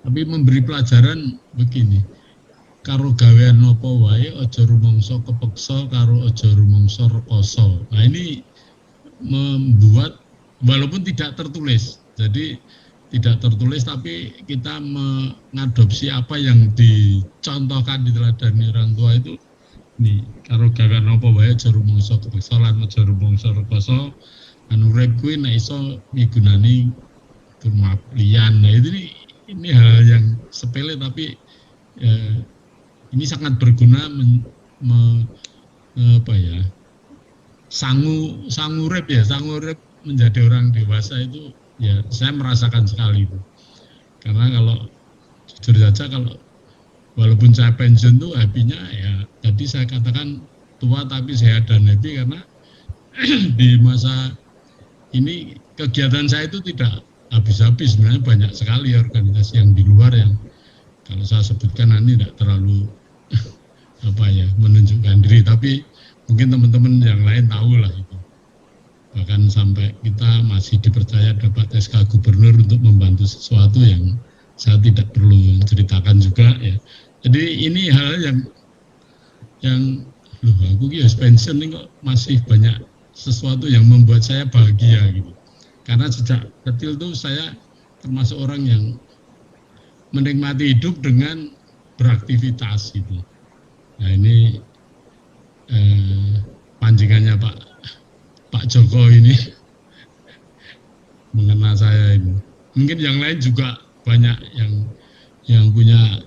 Speaker 14: Tapi memberi pelajaran begini, karo gawean nopo wae aja rumangsa kepeksa karo aja rumangsa rekoso. Nah ini membuat walaupun tidak tertulis. Jadi tidak tertulis tapi kita mengadopsi apa yang dicontohkan, diteladani orang tua itu. Nih, karo gawean apa wae aja rumangsa keksa lan aja rumangsa rekoso, anu urip kuwi nek iso migunani turma liyan. Nah, ini hal yang sepele tapi ini sangat berguna sangu urip menjadi orang dewasa itu ya saya merasakan sekali itu. Karena kalau jujur saja kalau walaupun saya pensiun tuh happy-nya ya tadi saya katakan tua tapi sehat dan happy karena di masa ini kegiatan saya itu tidak habis-habis, sebenarnya banyak sekali organisasi yang di luar yang kalau saya sebutkan nanti tidak terlalu menunjukkan diri, tapi mungkin teman-teman yang lain tahu lah itu. Bahkan sampai kita masih dipercaya dapat SK Gubernur untuk membantu sesuatu yang saya tidak perlu ceritakan juga ya. Jadi ini hal yang loh aku pensiun ini kok masih banyak sesuatu yang membuat saya bahagia gitu. Karena sejak kecil tuh saya termasuk orang yang menikmati hidup dengan beraktivitas gitu. Nah ini pancingannya Pak Joko ini mengenal saya ini. Mungkin yang lain juga banyak yang punya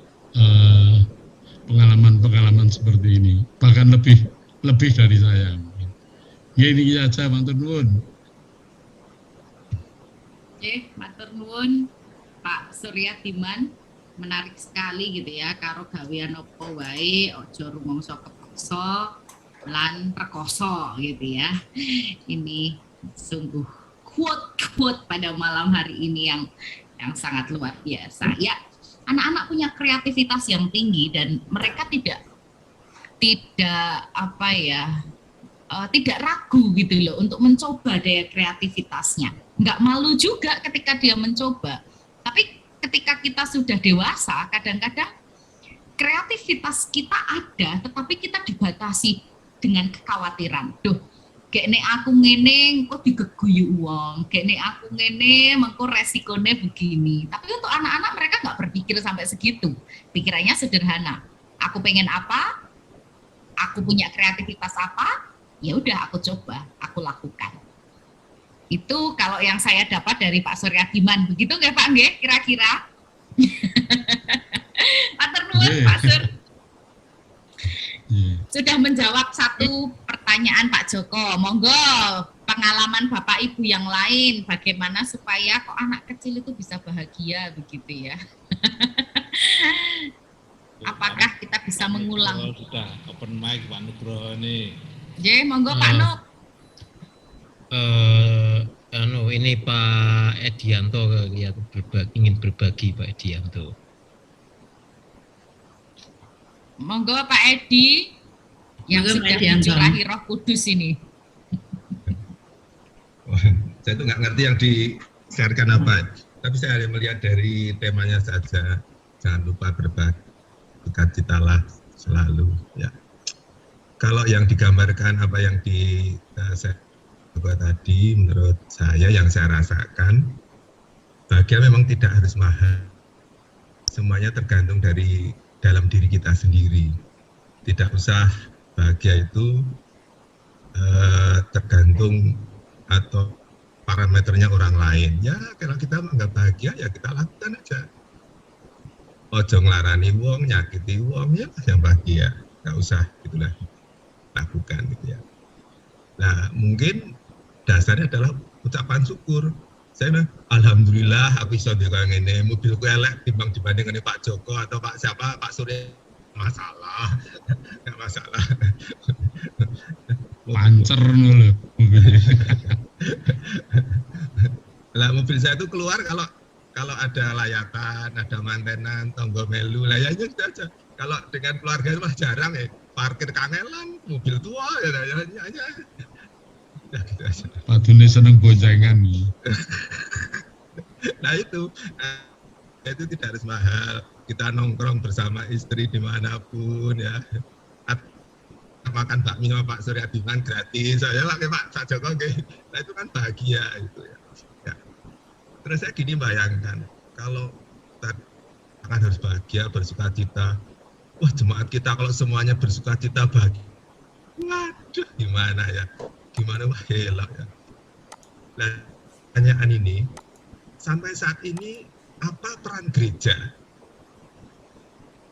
Speaker 14: pengalaman-pengalaman seperti ini, bahkan lebih dari saya. Ini saja, matur nuwun.
Speaker 2: Matur nuwun Pak Surya Diman, menarik sekali gitu ya, karo gawean apa wae aja rumangsa kepeksa lan rekoso gitu ya. Ini sungguh quote pada malam hari ini yang sangat luar biasa. Ya, anak-anak punya kreativitas yang tinggi dan mereka tidak ragu gitu loh untuk mencoba daya kreativitasnya. Nggak malu juga ketika dia mencoba. Tapi ketika kita sudah dewasa, kadang-kadang kreativitas kita ada, tetapi kita dibatasi dengan kekhawatiran. Duh, kene aku ngene kok digeguyu uang, kene aku ngene mengko resikonya begini. Tapi untuk anak-anak mereka nggak berpikir sampai segitu. Pikirannya sederhana. Aku pengen apa? Aku punya kreativitas apa? Ya udah aku coba, aku lakukan. Itu kalau yang saya dapat dari Pak Surya Diman. Begitu nggak Pak nggih kira-kira? Matur nuwun Pak Sur. Sudah menjawab satu pertanyaan Pak Joko. Monggo pengalaman Bapak Ibu yang lain, bagaimana supaya kok anak kecil itu bisa bahagia begitu ya? Apakah kita bisa mengulang?
Speaker 12: Sudah open mic Pak Nugroho nih.
Speaker 2: Monggo Pak Nuk.
Speaker 3: Ini Pak Edianto ya, ingin berbagi Pak Edianto.
Speaker 2: Monggo Pak Edi yang sudah mencurahi Roh Kudus ini.
Speaker 18: Saya itu nggak ngerti yang disiarkan apa, tapi saya hanya melihat dari temanya saja. Jangan lupa berbagi, sukacitalah selalu. Ya. Kalau yang digambarkan apa yang saya tadi, menurut saya yang saya rasakan, bahagia memang tidak harus mahal. Semuanya tergantung dari dalam diri kita sendiri. Tidak usah bahagia itu tergantung atau parameternya orang lain. Ya kalau kita nggak bahagia ya kita lakukan aja. Ojo nglarani wong, nyakiti wong, ya yang bahagia. Nggak usah gitulah lakukan gitu ya. Nah mungkin dasarnya adalah ucapan syukur. Saya bilang, alhamdulillah aku bisa dengan ini, mobilku elek dibanding dengan Pak Joko atau Pak siapa, Pak Surya, masalah, nggak masalah.
Speaker 14: Pancer dulu mobilnya.
Speaker 18: Lah mobil saya itu keluar kalau ada layatan, ada mantenan, tonggo melu, layaknya sudah aja. Kalau dengan keluarga itu mah jarang ya, parkir kangelan, mobil tua ya aja. Nah, gitu aja.
Speaker 14: Pak Duni seneng boncengan nih.
Speaker 18: Nah itu tidak harus mahal. Kita nongkrong bersama istri dimanapun ya. Makan bakmi sama Pak Surya Diman gratis. Saya lagi Pak Joko, nah itu kan bahagia itu ya. Ya. Terus saya gini bayangkan, kalau akan harus bahagia, bersuka cita. Wah, jemaat kita kalau semuanya bersuka cita bahagia. Waduh, gimana ya? Gimana wah elok ya. Nah, pertanyaan ini, sampai saat ini apa peran gereja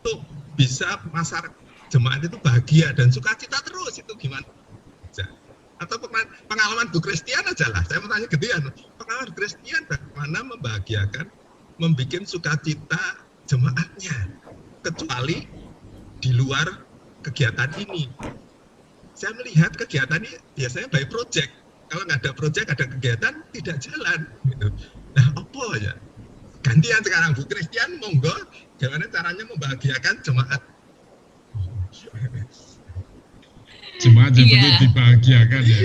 Speaker 18: untuk bisa masyarakat jemaat itu bahagia dan sukacita terus, itu gimana? Atau pengalaman Bu Christian aja lah, saya mau tanya gedean, pengalaman Christian bagaimana membahagiakan, membuat sukacita jemaatnya, kecuali di luar kegiatan ini. Saya melihat kegiatan ini biasanya by project, kalau nggak ada project, ada kegiatan, tidak jalan. Gitu. Nah, apa ya? Gantian sekarang Bu Christian, monggo, gimana caranya membahagiakan jemaat?
Speaker 14: Jemaat yang perlu dibahagiakan ya.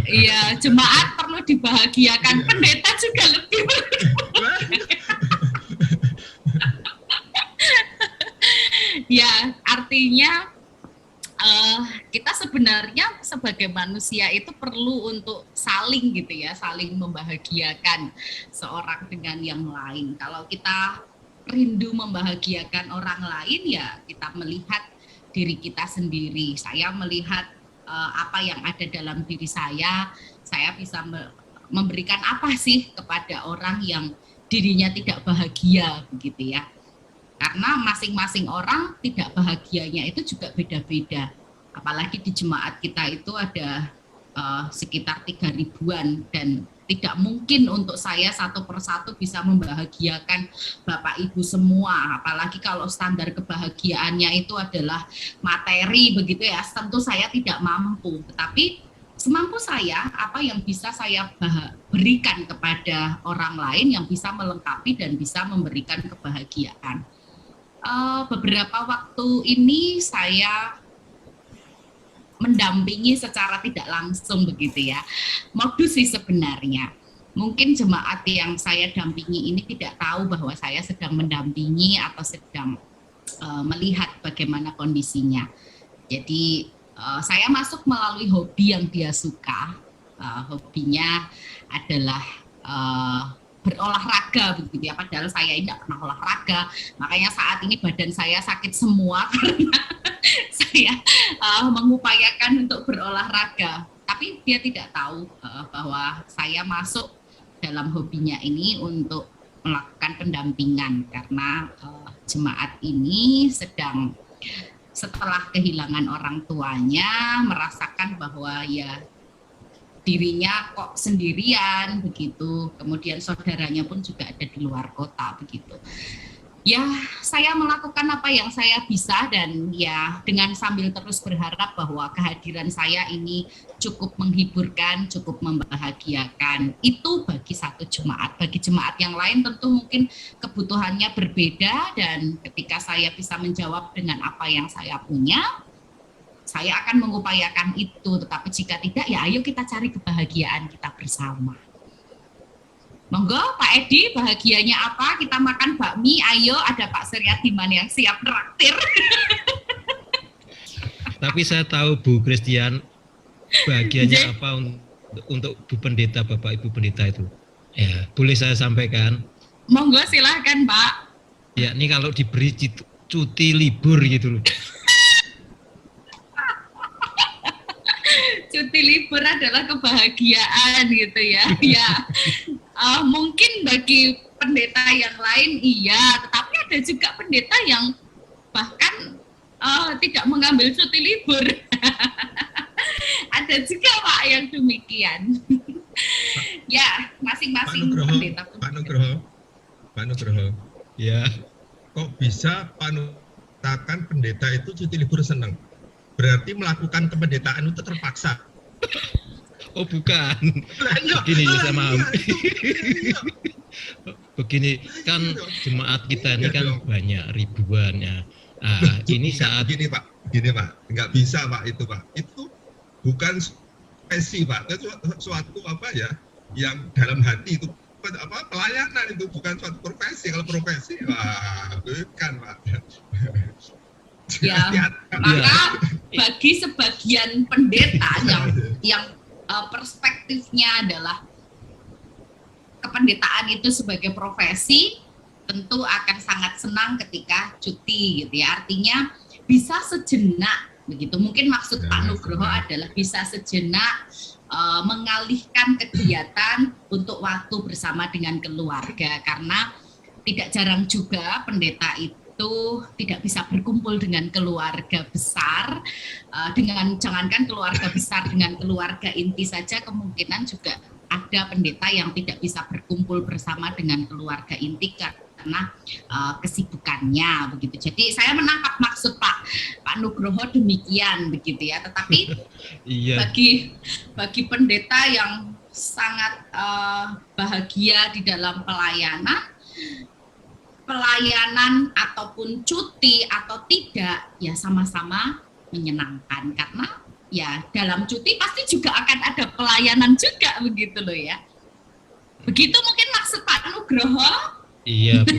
Speaker 2: Iya, jemaat perlu dibahagiakan, pendeta juga lebih ya, artinya kita sebenarnya sebagai manusia itu perlu untuk saling gitu ya, saling membahagiakan seorang dengan yang lain. Kalau kita rindu membahagiakan orang lain, ya kita melihat diri kita sendiri. Saya melihat apa yang ada dalam diri saya bisa memberikan apa sih kepada orang yang dirinya tidak bahagia begitu ya. Karena masing-masing orang tidak bahagianya itu juga beda-beda. Apalagi di jemaat kita itu ada sekitar 3.000-an dan tidak mungkin untuk saya satu persatu bisa membahagiakan Bapak Ibu semua. Apalagi kalau standar kebahagiaannya itu adalah materi begitu ya, tentu saya tidak mampu. Tetapi semampu saya, apa yang bisa saya berikan kepada orang lain yang bisa melengkapi dan bisa memberikan kebahagiaan. Beberapa waktu ini saya mendampingi secara tidak langsung begitu ya. Modus sih sebenarnya. Mungkin jemaat yang saya dampingi ini tidak tahu bahwa saya sedang mendampingi atau sedang melihat bagaimana kondisinya. Jadi saya masuk melalui hobi yang dia suka. Hobinya adalah berolahraga begitu ya, padahal saya ini tidak pernah olahraga, makanya saat ini badan saya sakit semua karena saya mengupayakan untuk berolahraga, tapi dia tidak tahu bahwa saya masuk dalam hobinya ini untuk melakukan pendampingan karena jemaat ini sedang setelah kehilangan orang tuanya merasakan bahwa ya dirinya kok sendirian begitu, kemudian saudaranya pun juga ada di luar kota begitu. Ya, saya melakukan apa yang saya bisa dan ya dengan sambil terus berharap bahwa kehadiran saya ini cukup menghiburkan, cukup membahagiakan. Itu bagi satu jemaat. Bagi jemaat yang lain tentu mungkin kebutuhannya berbeda dan ketika saya bisa menjawab dengan apa yang saya punya, saya akan mengupayakan itu, tetapi jika tidak, ya ayo kita cari kebahagiaan kita bersama. Monggo Pak Edi, bahagianya apa? Kita makan bakmi, ayo ada Pak Suryadiman yang siap traktir.
Speaker 3: Tapi saya tahu Bu Christian, bahagianya apa untuk Bu Pendeta, Bapak Ibu Pendeta itu? Ya, boleh saya sampaikan?
Speaker 2: Monggo silahkan Pak.
Speaker 3: Ya, ini kalau diberi cuti libur gitu loh.
Speaker 2: Cuti libur adalah kebahagiaan gitu ya. Ya, mungkin bagi pendeta yang lain iya, tetapi ada juga pendeta yang bahkan tidak mengambil cuti libur. Ada juga Pak yang demikian. Ya, masing-masing pendeta.
Speaker 18: Pak Nugroho, ya, kok bisa Pak Nugroho pendeta itu cuti libur senang? Berarti melakukan kependetaan itu terpaksa.
Speaker 3: Oh bukan, begini saya paham. Begini kan jemaat kita ini kan banyak ribuan ya. Ini saat
Speaker 18: gini Pak, nggak bisa Pak itu Pak. Itu bukan profesi Pak, itu suatu apa ya yang dalam hati itu apa pelayanan itu bukan suatu profesi. Kalau profesi wah bukan Pak.
Speaker 2: Ya, maka bagi sebagian pendeta yang perspektifnya adalah kependetaan itu sebagai profesi, tentu akan sangat senang ketika cuti gitu ya. Artinya bisa sejenak begitu. Mungkin maksud Pak Nugroho adalah bisa sejenak mengalihkan kegiatan untuk waktu bersama dengan keluarga, karena tidak jarang juga pendeta itu tidak bisa berkumpul dengan keluarga besar, dengan jangankan keluarga besar, dengan keluarga inti saja kemungkinan juga ada pendeta yang tidak bisa berkumpul bersama dengan keluarga inti karena kesibukannya begitu. Jadi saya menangkap maksud Pak Nugroho demikian begitu ya. Tetapi
Speaker 3: Iya.
Speaker 2: bagi pendeta yang sangat bahagia di dalam pelayanan ataupun cuti atau tidak, ya sama-sama menyenangkan, karena ya dalam cuti pasti juga akan ada pelayanan juga begitu loh ya. Begitu mungkin maksud Pak Nugroho.
Speaker 3: Iya, Bu,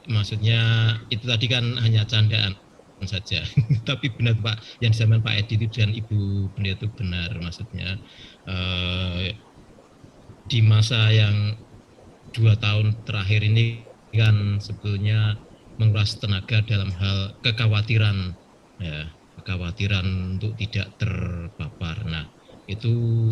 Speaker 3: maksudnya itu tadi kan hanya candaan saja. Tapi benar Pak, yang disampaikan Pak Edi itu dan Ibu Pendeta itu benar, maksudnya di masa yang 2 tahun terakhir ini kan sebetulnya menguras tenaga dalam hal kekhawatiran, ya, kekhawatiran untuk tidak terpapar. Nah, itu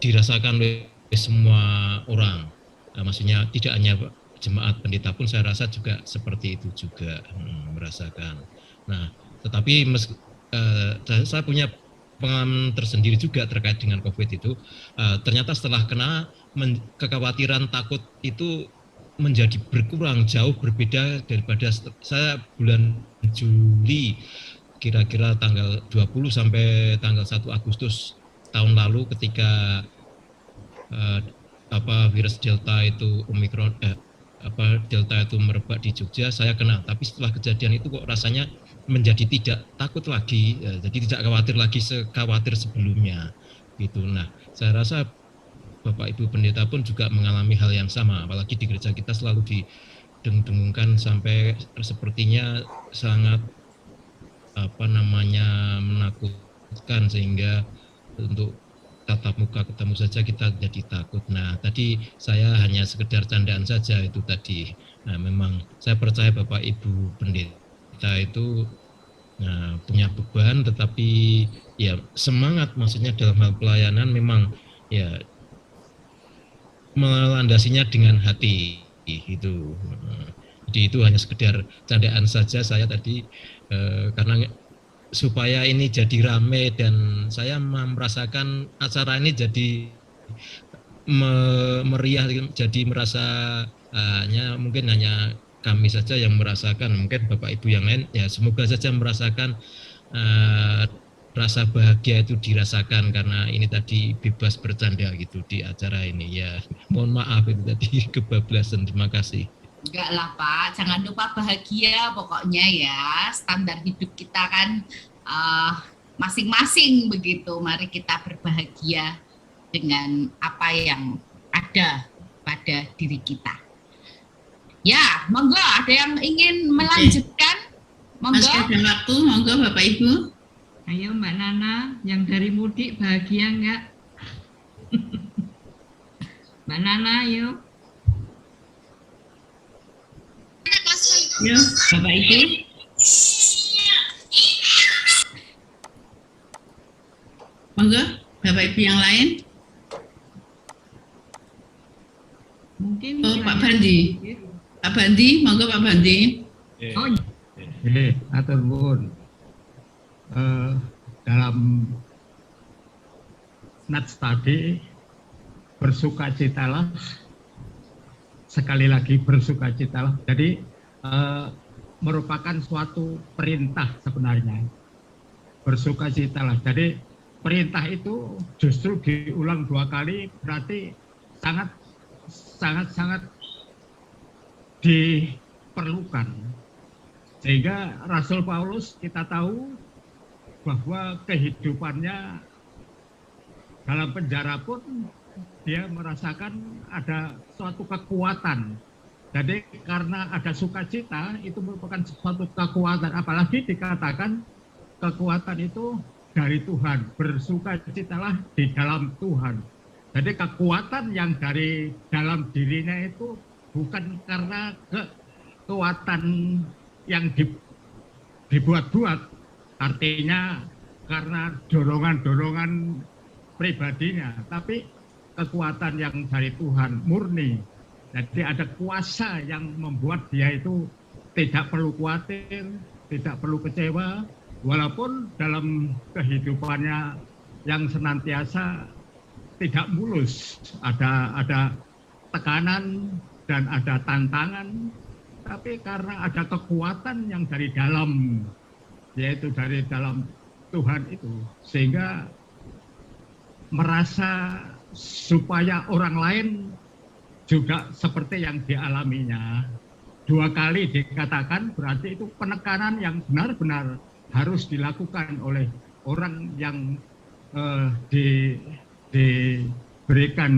Speaker 3: dirasakan oleh semua orang. Maksudnya tidak hanya jemaat, pendeta pun saya rasa juga seperti itu juga merasakan. Nah, tetapi saya punya pengalaman tersendiri juga terkait dengan COVID itu. Ternyata setelah kena, kekhawatiran takut itu menjadi berkurang, jauh berbeda daripada saya bulan Juli, kira-kira tanggal 20 sampai tanggal 1 Agustus tahun lalu ketika virus Delta itu Delta itu merebak di Jogja, saya kena. Tapi setelah kejadian itu kok rasanya menjadi tidak takut lagi, ya, jadi tidak khawatir lagi sekhawatir sebelumnya gitu. Nah, saya rasa Bapak Ibu Pendeta pun juga mengalami hal yang sama, apalagi di gereja kita selalu didengung-dengungkan sampai sepertinya sangat menakutkan, sehingga untuk tatap muka ketemu saja kita jadi takut. Nah, tadi saya hanya sekedar candaan saja itu tadi. Nah, memang saya percaya Bapak Ibu Pendeta itu punya beban, tetapi ya semangat, maksudnya dalam hal pelayanan memang ya melandasinya dengan hati itu. Jadi itu hanya sekedar candaan saja saya tadi, karena supaya ini jadi rame dan saya merasakan acara ini jadi meriah, jadi merasa mungkin hanya kami saja yang merasakan, mungkin Bapak Ibu yang lain ya semoga saja merasakan rasa bahagia itu dirasakan, karena ini tadi bebas bercanda gitu di acara ini ya. Mohon maaf itu tadi kebablasan. Terima kasih.
Speaker 2: Enggak lah Pak, jangan lupa bahagia pokoknya ya. Standar hidup kita kan masing-masing begitu. Mari kita berbahagia dengan apa yang ada pada diri kita. Ya, monggo ada yang ingin melanjutkan? Monggo.
Speaker 1: Masih ada waktu, monggo Bapak Ibu.
Speaker 9: Ayo Mbak Nana, yang dari mudik bahagia enggak? Mbak Nana, ayo.
Speaker 1: Yo, Bapak Ibu. Monggo, Bapak Ibu yang lain.
Speaker 9: Mungkin
Speaker 1: Pak Bandi. Pak Bandi, monggo Pak Bandi.
Speaker 9: Oh,
Speaker 6: atur nuwun. Dalam nats tadi bersukacitalah, sekali lagi bersukacitalah. Jadi merupakan suatu perintah sebenarnya, bersukacitalah. Jadi perintah itu justru diulang 2 kali, berarti sangat diperlukan. Sehingga Rasul Paulus kita tahu bahwa kehidupannya dalam penjara pun dia merasakan ada suatu kekuatan. Jadi karena ada sukacita itu merupakan suatu kekuatan, apalagi dikatakan kekuatan itu dari Tuhan, bersukacitalah di dalam Tuhan. Jadi kekuatan yang dari dalam dirinya itu bukan karena kekuatan yang dibuat-buat, artinya karena dorongan-dorongan pribadinya, tapi kekuatan yang dari Tuhan murni. Jadi ada kuasa yang membuat dia itu tidak perlu khawatir, tidak perlu kecewa, walaupun dalam kehidupannya yang senantiasa tidak mulus, ada tekanan dan ada tantangan, tapi karena ada kekuatan yang dari dalam, yaitu dari dalam Tuhan itu, sehingga merasa supaya orang lain juga seperti yang dialaminya. 2 kali dikatakan berarti itu penekanan yang benar-benar harus dilakukan oleh orang yang diberikan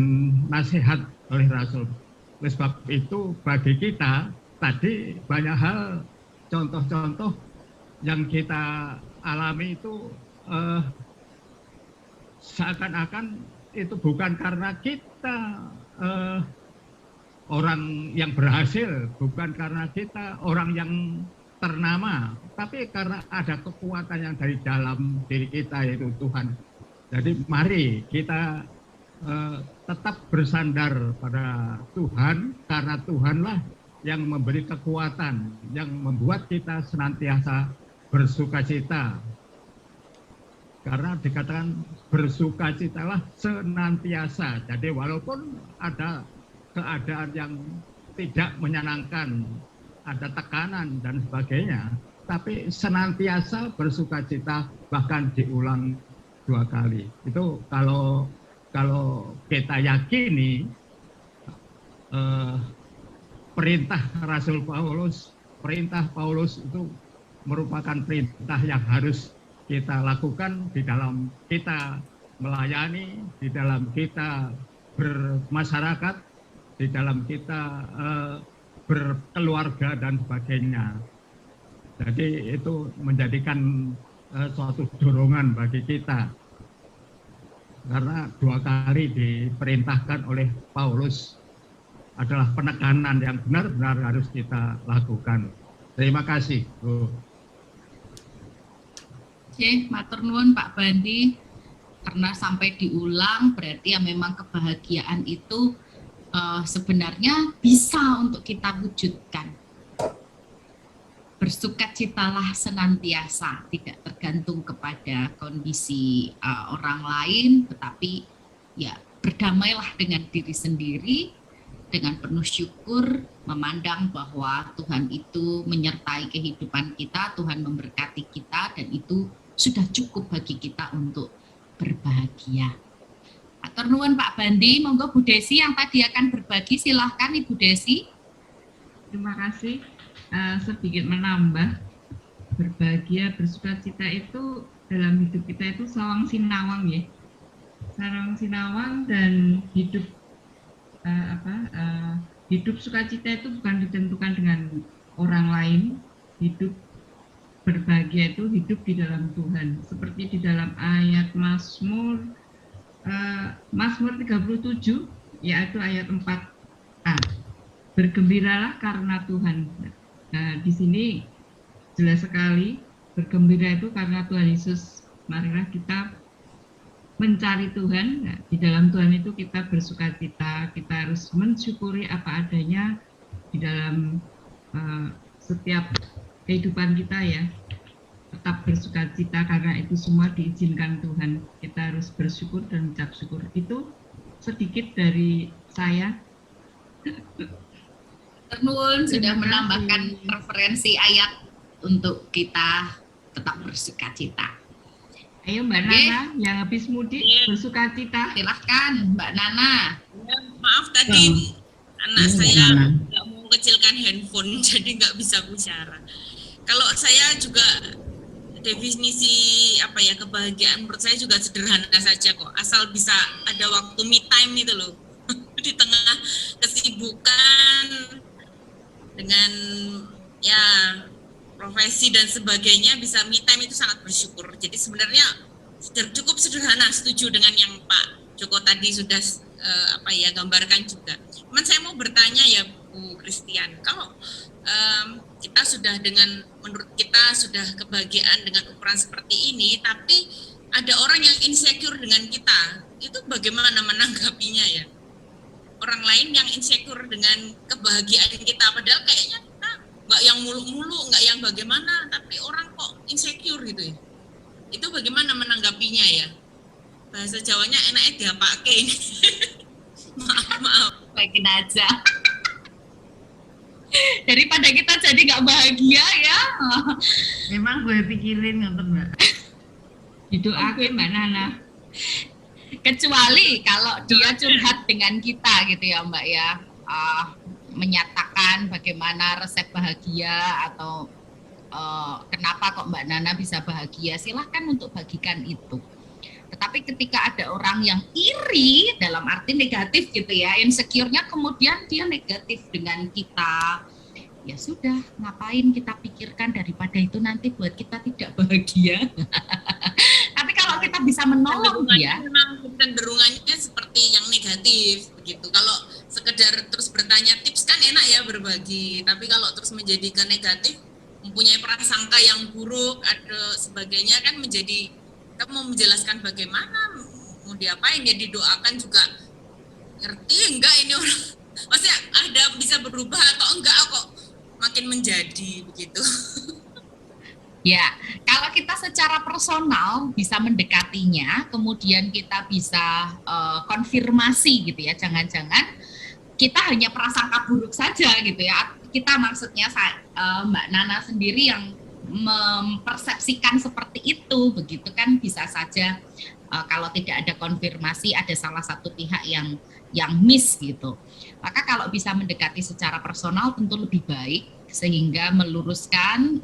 Speaker 6: nasihat oleh Rasul. Oleh sebab itu bagi kita tadi banyak hal, contoh-contoh yang kita alami itu seakan-akan itu bukan karena kita orang yang berhasil, bukan karena kita orang yang ternama, tapi karena ada kekuatan yang dari dalam diri kita, yaitu Tuhan. Jadi mari kita tetap bersandar pada Tuhan, karena Tuhanlah yang memberi kekuatan, yang membuat kita senantiasa bersukacita. Karena dikatakan bersukacitalah senantiasa. Jadi walaupun ada keadaan yang tidak menyenangkan, ada tekanan dan sebagainya, tapi senantiasa bersukacita, bahkan diulang 2 kali. Itu kalau kita yakini perintah Rasul Paulus, perintah Paulus itu merupakan perintah yang harus kita lakukan di dalam kita melayani, di dalam kita bermasyarakat, di dalam kita berkeluarga dan sebagainya. Jadi itu menjadikan suatu dorongan bagi kita. Karena 2 kali diperintahkan oleh Paulus adalah penekanan yang benar-benar harus kita lakukan. Terima kasih, Bu.
Speaker 2: Oke, matur nuwun Pak Bandi. Karena sampai diulang berarti ya memang kebahagiaan itu sebenarnya bisa untuk kita wujudkan. Bersukacitalah senantiasa, tidak tergantung kepada kondisi orang lain, tetapi ya berdamailah dengan diri sendiri, dengan penuh syukur, memandang bahwa Tuhan itu menyertai kehidupan kita, Tuhan memberkati kita, dan itu sudah cukup bagi kita untuk berbahagia. Atur nuwun Pak Bandi, monggo Bu Desi yang tadi akan berbagi, silahkan Ibu Desi.
Speaker 17: Terima kasih. Sedikit menambah, berbahagia, bersukacita itu dalam hidup kita itu sawang sinawang ya. Sawang sinawang dan hidup hidup sukacita itu bukan ditentukan dengan orang lain. Hidup berbahagia itu hidup di dalam Tuhan. Seperti di dalam ayat Mazmur 37, yaitu ayat 4a. Bergembiralah karena Tuhan. Nah, di sini jelas sekali bergembira itu karena Tuhan Yesus. Marilah kita mencari Tuhan. Nah, di dalam Tuhan itu kita bersukacita. Kita harus mensyukuri apa adanya di dalam setiap kehidupan kita ya. Tetap bersukacita karena itu semua diizinkan Tuhan. Kita harus bersyukur dan ucap syukur. Itu sedikit dari saya.
Speaker 2: Ternuwun sudah menambahkan referensi ayat untuk kita tetap bersukacita.
Speaker 17: Ayo Mbak Nana yang habis mudik bersukacita.
Speaker 2: Silahkan Mbak Nana.
Speaker 4: Ya, maaf tadi anak saya nggak mau kecilkan handphone jadi nggak bisa bicara. Kalau saya juga definisi kebahagiaan menurut saya juga sederhana saja kok, asal bisa ada waktu me time itu loh. Di tengah kesibukan dengan ya profesi dan sebagainya, bisa me time itu sangat bersyukur. Jadi sebenarnya cukup sederhana, setuju dengan yang Pak Joko tadi sudah gambarkan juga. Cuman saya mau bertanya ya Bu Christian, kalau kita sudah menurut kita sudah kebahagiaan dengan ukuran seperti ini, tapi ada orang yang insecure dengan kita, itu bagaimana menanggapinya ya? Orang lain yang insecure dengan kebahagiaan kita, padahal kayaknya kita nggak yang mulu-mulu, nggak yang bagaimana, tapi orang kok insecure gitu ya. Itu bagaimana menanggapinya ya? Bahasa Jawanya enaknya diapake ini. maaf.
Speaker 2: Bagiin aja. Daripada kita jadi nggak bahagia ya.
Speaker 17: Memang gue pikirin nonton Mbak.
Speaker 2: Didoakan Mbak Nana. Kecuali kalau dia curhat dengan kita gitu ya Mbak ya, menyatakan bagaimana resep bahagia atau kenapa kok Mbak Nana bisa bahagia, silahkan untuk bagikan itu. Tetapi ketika ada orang yang iri dalam arti negatif gitu ya, insecure-nya kemudian dia negatif dengan kita, ya sudah, ngapain kita pikirkan, daripada itu nanti buat kita tidak bahagia. Tapi kalau kita bisa menolong dia,
Speaker 4: memang cenderungannya seperti yang negatif begitu. Kalau sekedar terus bertanya tips kan enak ya berbagi, tapi kalau terus menjadi ke negatif, mempunyai prasangka yang buruk, ada sebagainya, kan menjadi kita mau menjelaskan bagaimana, mau diapain, ya didoakan juga ngerti enggak ini orang, maksudnya ada bisa berubah atau enggak kok makin menjadi begitu.
Speaker 2: Ya, kalau kita secara personal bisa mendekatinya, kemudian kita bisa konfirmasi gitu ya, jangan-jangan kita hanya prasangka buruk saja gitu ya. Kita maksudnya Mbak Nana sendiri yang mempersepsikan seperti itu, begitu kan, bisa saja kalau tidak ada konfirmasi ada salah satu pihak yang miss gitu. Maka kalau bisa mendekati secara personal tentu lebih baik, sehingga meluruskan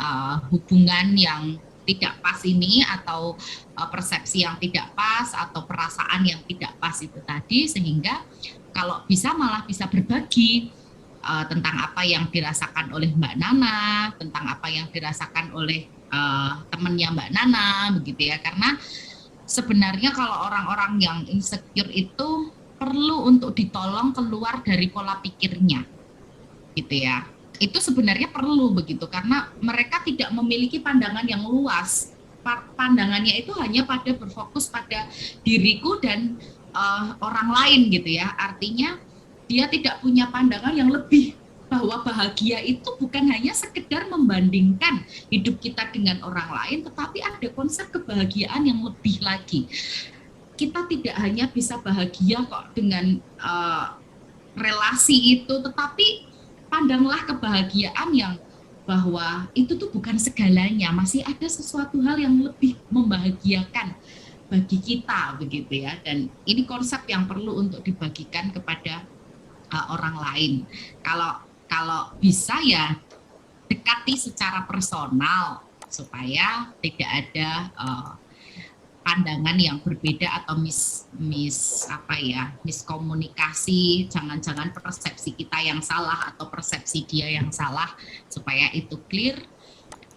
Speaker 2: hubungan yang tidak pas ini, atau persepsi yang tidak pas, atau perasaan yang tidak pas itu tadi, sehingga kalau bisa malah bisa berbagi tentang apa yang dirasakan oleh Mbak Nana, tentang apa yang dirasakan oleh temannya Mbak Nana, begitu ya. Karena sebenarnya kalau orang-orang yang insecure itu perlu untuk ditolong keluar dari pola pikirnya, gitu ya. Itu sebenarnya perlu begitu, karena mereka tidak memiliki pandangan yang luas. Pandangannya itu hanya pada berfokus pada diriku dan orang lain gitu ya. Artinya dia tidak punya pandangan yang lebih, bahwa bahagia itu bukan hanya sekedar membandingkan hidup kita dengan orang lain, tetapi ada konsep kebahagiaan yang lebih lagi. Kita tidak hanya bisa bahagia kok dengan relasi itu, tetapi pandanglah kebahagiaan yang bahwa itu tuh bukan segalanya, masih ada sesuatu hal yang lebih membahagiakan bagi kita begitu ya. Dan ini konsep yang perlu untuk dibagikan kepada orang lain. Kalau bisa ya dekati secara personal supaya tidak ada pandangan yang berbeda atau miskomunikasi, jangan-jangan persepsi kita yang salah atau persepsi dia yang salah, supaya itu clear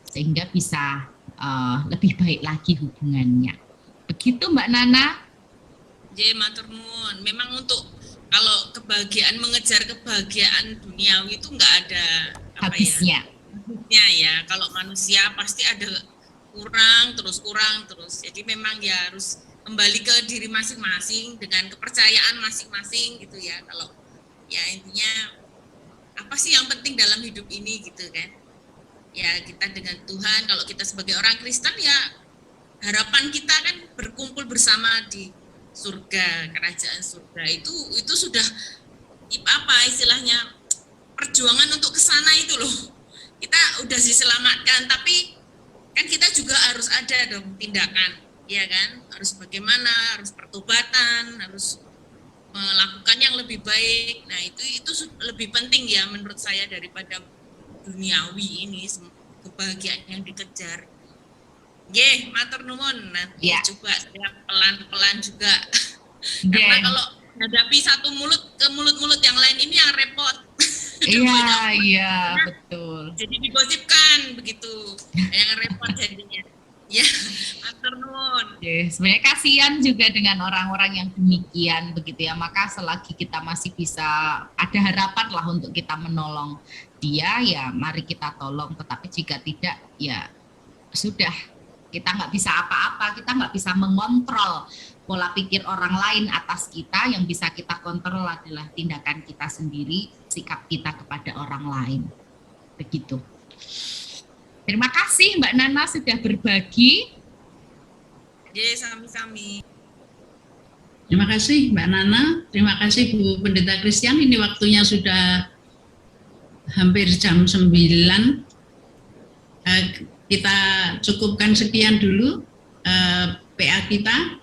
Speaker 2: sehingga bisa lebih baik lagi hubungannya. Begitu Mbak Nana.
Speaker 4: Matur nuwun. Memang untuk kalau kebahagiaan, mengejar kebahagiaan duniawi itu nggak ada
Speaker 2: habisnya.
Speaker 4: Ya, kalau manusia pasti ada kurang terus. Jadi memang ya harus kembali ke diri masing-masing dengan kepercayaan masing-masing gitu ya. Kalau ya intinya apa sih yang penting dalam hidup ini gitu kan? Ya kita dengan Tuhan. Kalau kita sebagai orang Kristen ya harapan kita kan berkumpul bersama di surga, kerajaan surga. Itu sudah apa istilahnya, perjuangan untuk ke sana itu loh. Kita udah diselamatkan, tapi kan kita juga harus ada dong tindakan, ya kan? Harus bagaimana, harus pertobatan, harus melakukan yang lebih baik. Nah, itu lebih penting ya menurut saya daripada duniawi ini, kebahagiaan yang dikejar. Nggih, matur nuwun. Nanti coba saya pelan-pelan juga. Karena kalau hadapi satu mulut ke mulut-mulut yang lain ini yang repot.
Speaker 2: Iya, betul.
Speaker 4: Jadi digosipkan begitu. Yang repot jadinya. Ya,
Speaker 2: Sebenarnya kasihan juga dengan orang-orang yang demikian begitu ya. Maka selagi kita masih bisa ada harapan lah untuk kita menolong dia, ya mari kita tolong. Tetapi jika tidak, ya sudah, kita nggak bisa apa-apa, kita nggak bisa mengontrol pola pikir orang lain atas kita. Yang bisa kita kontrol adalah tindakan kita sendiri, sikap kita kepada orang lain. Begitu. Terima kasih Mbak Nana sudah berbagi.
Speaker 4: Sami-sami.
Speaker 1: Terima kasih Mbak Nana, terima kasih Bu Pendeta Christian. Ini waktunya sudah hampir jam 9. Kita cukupkan sekian dulu PA kita.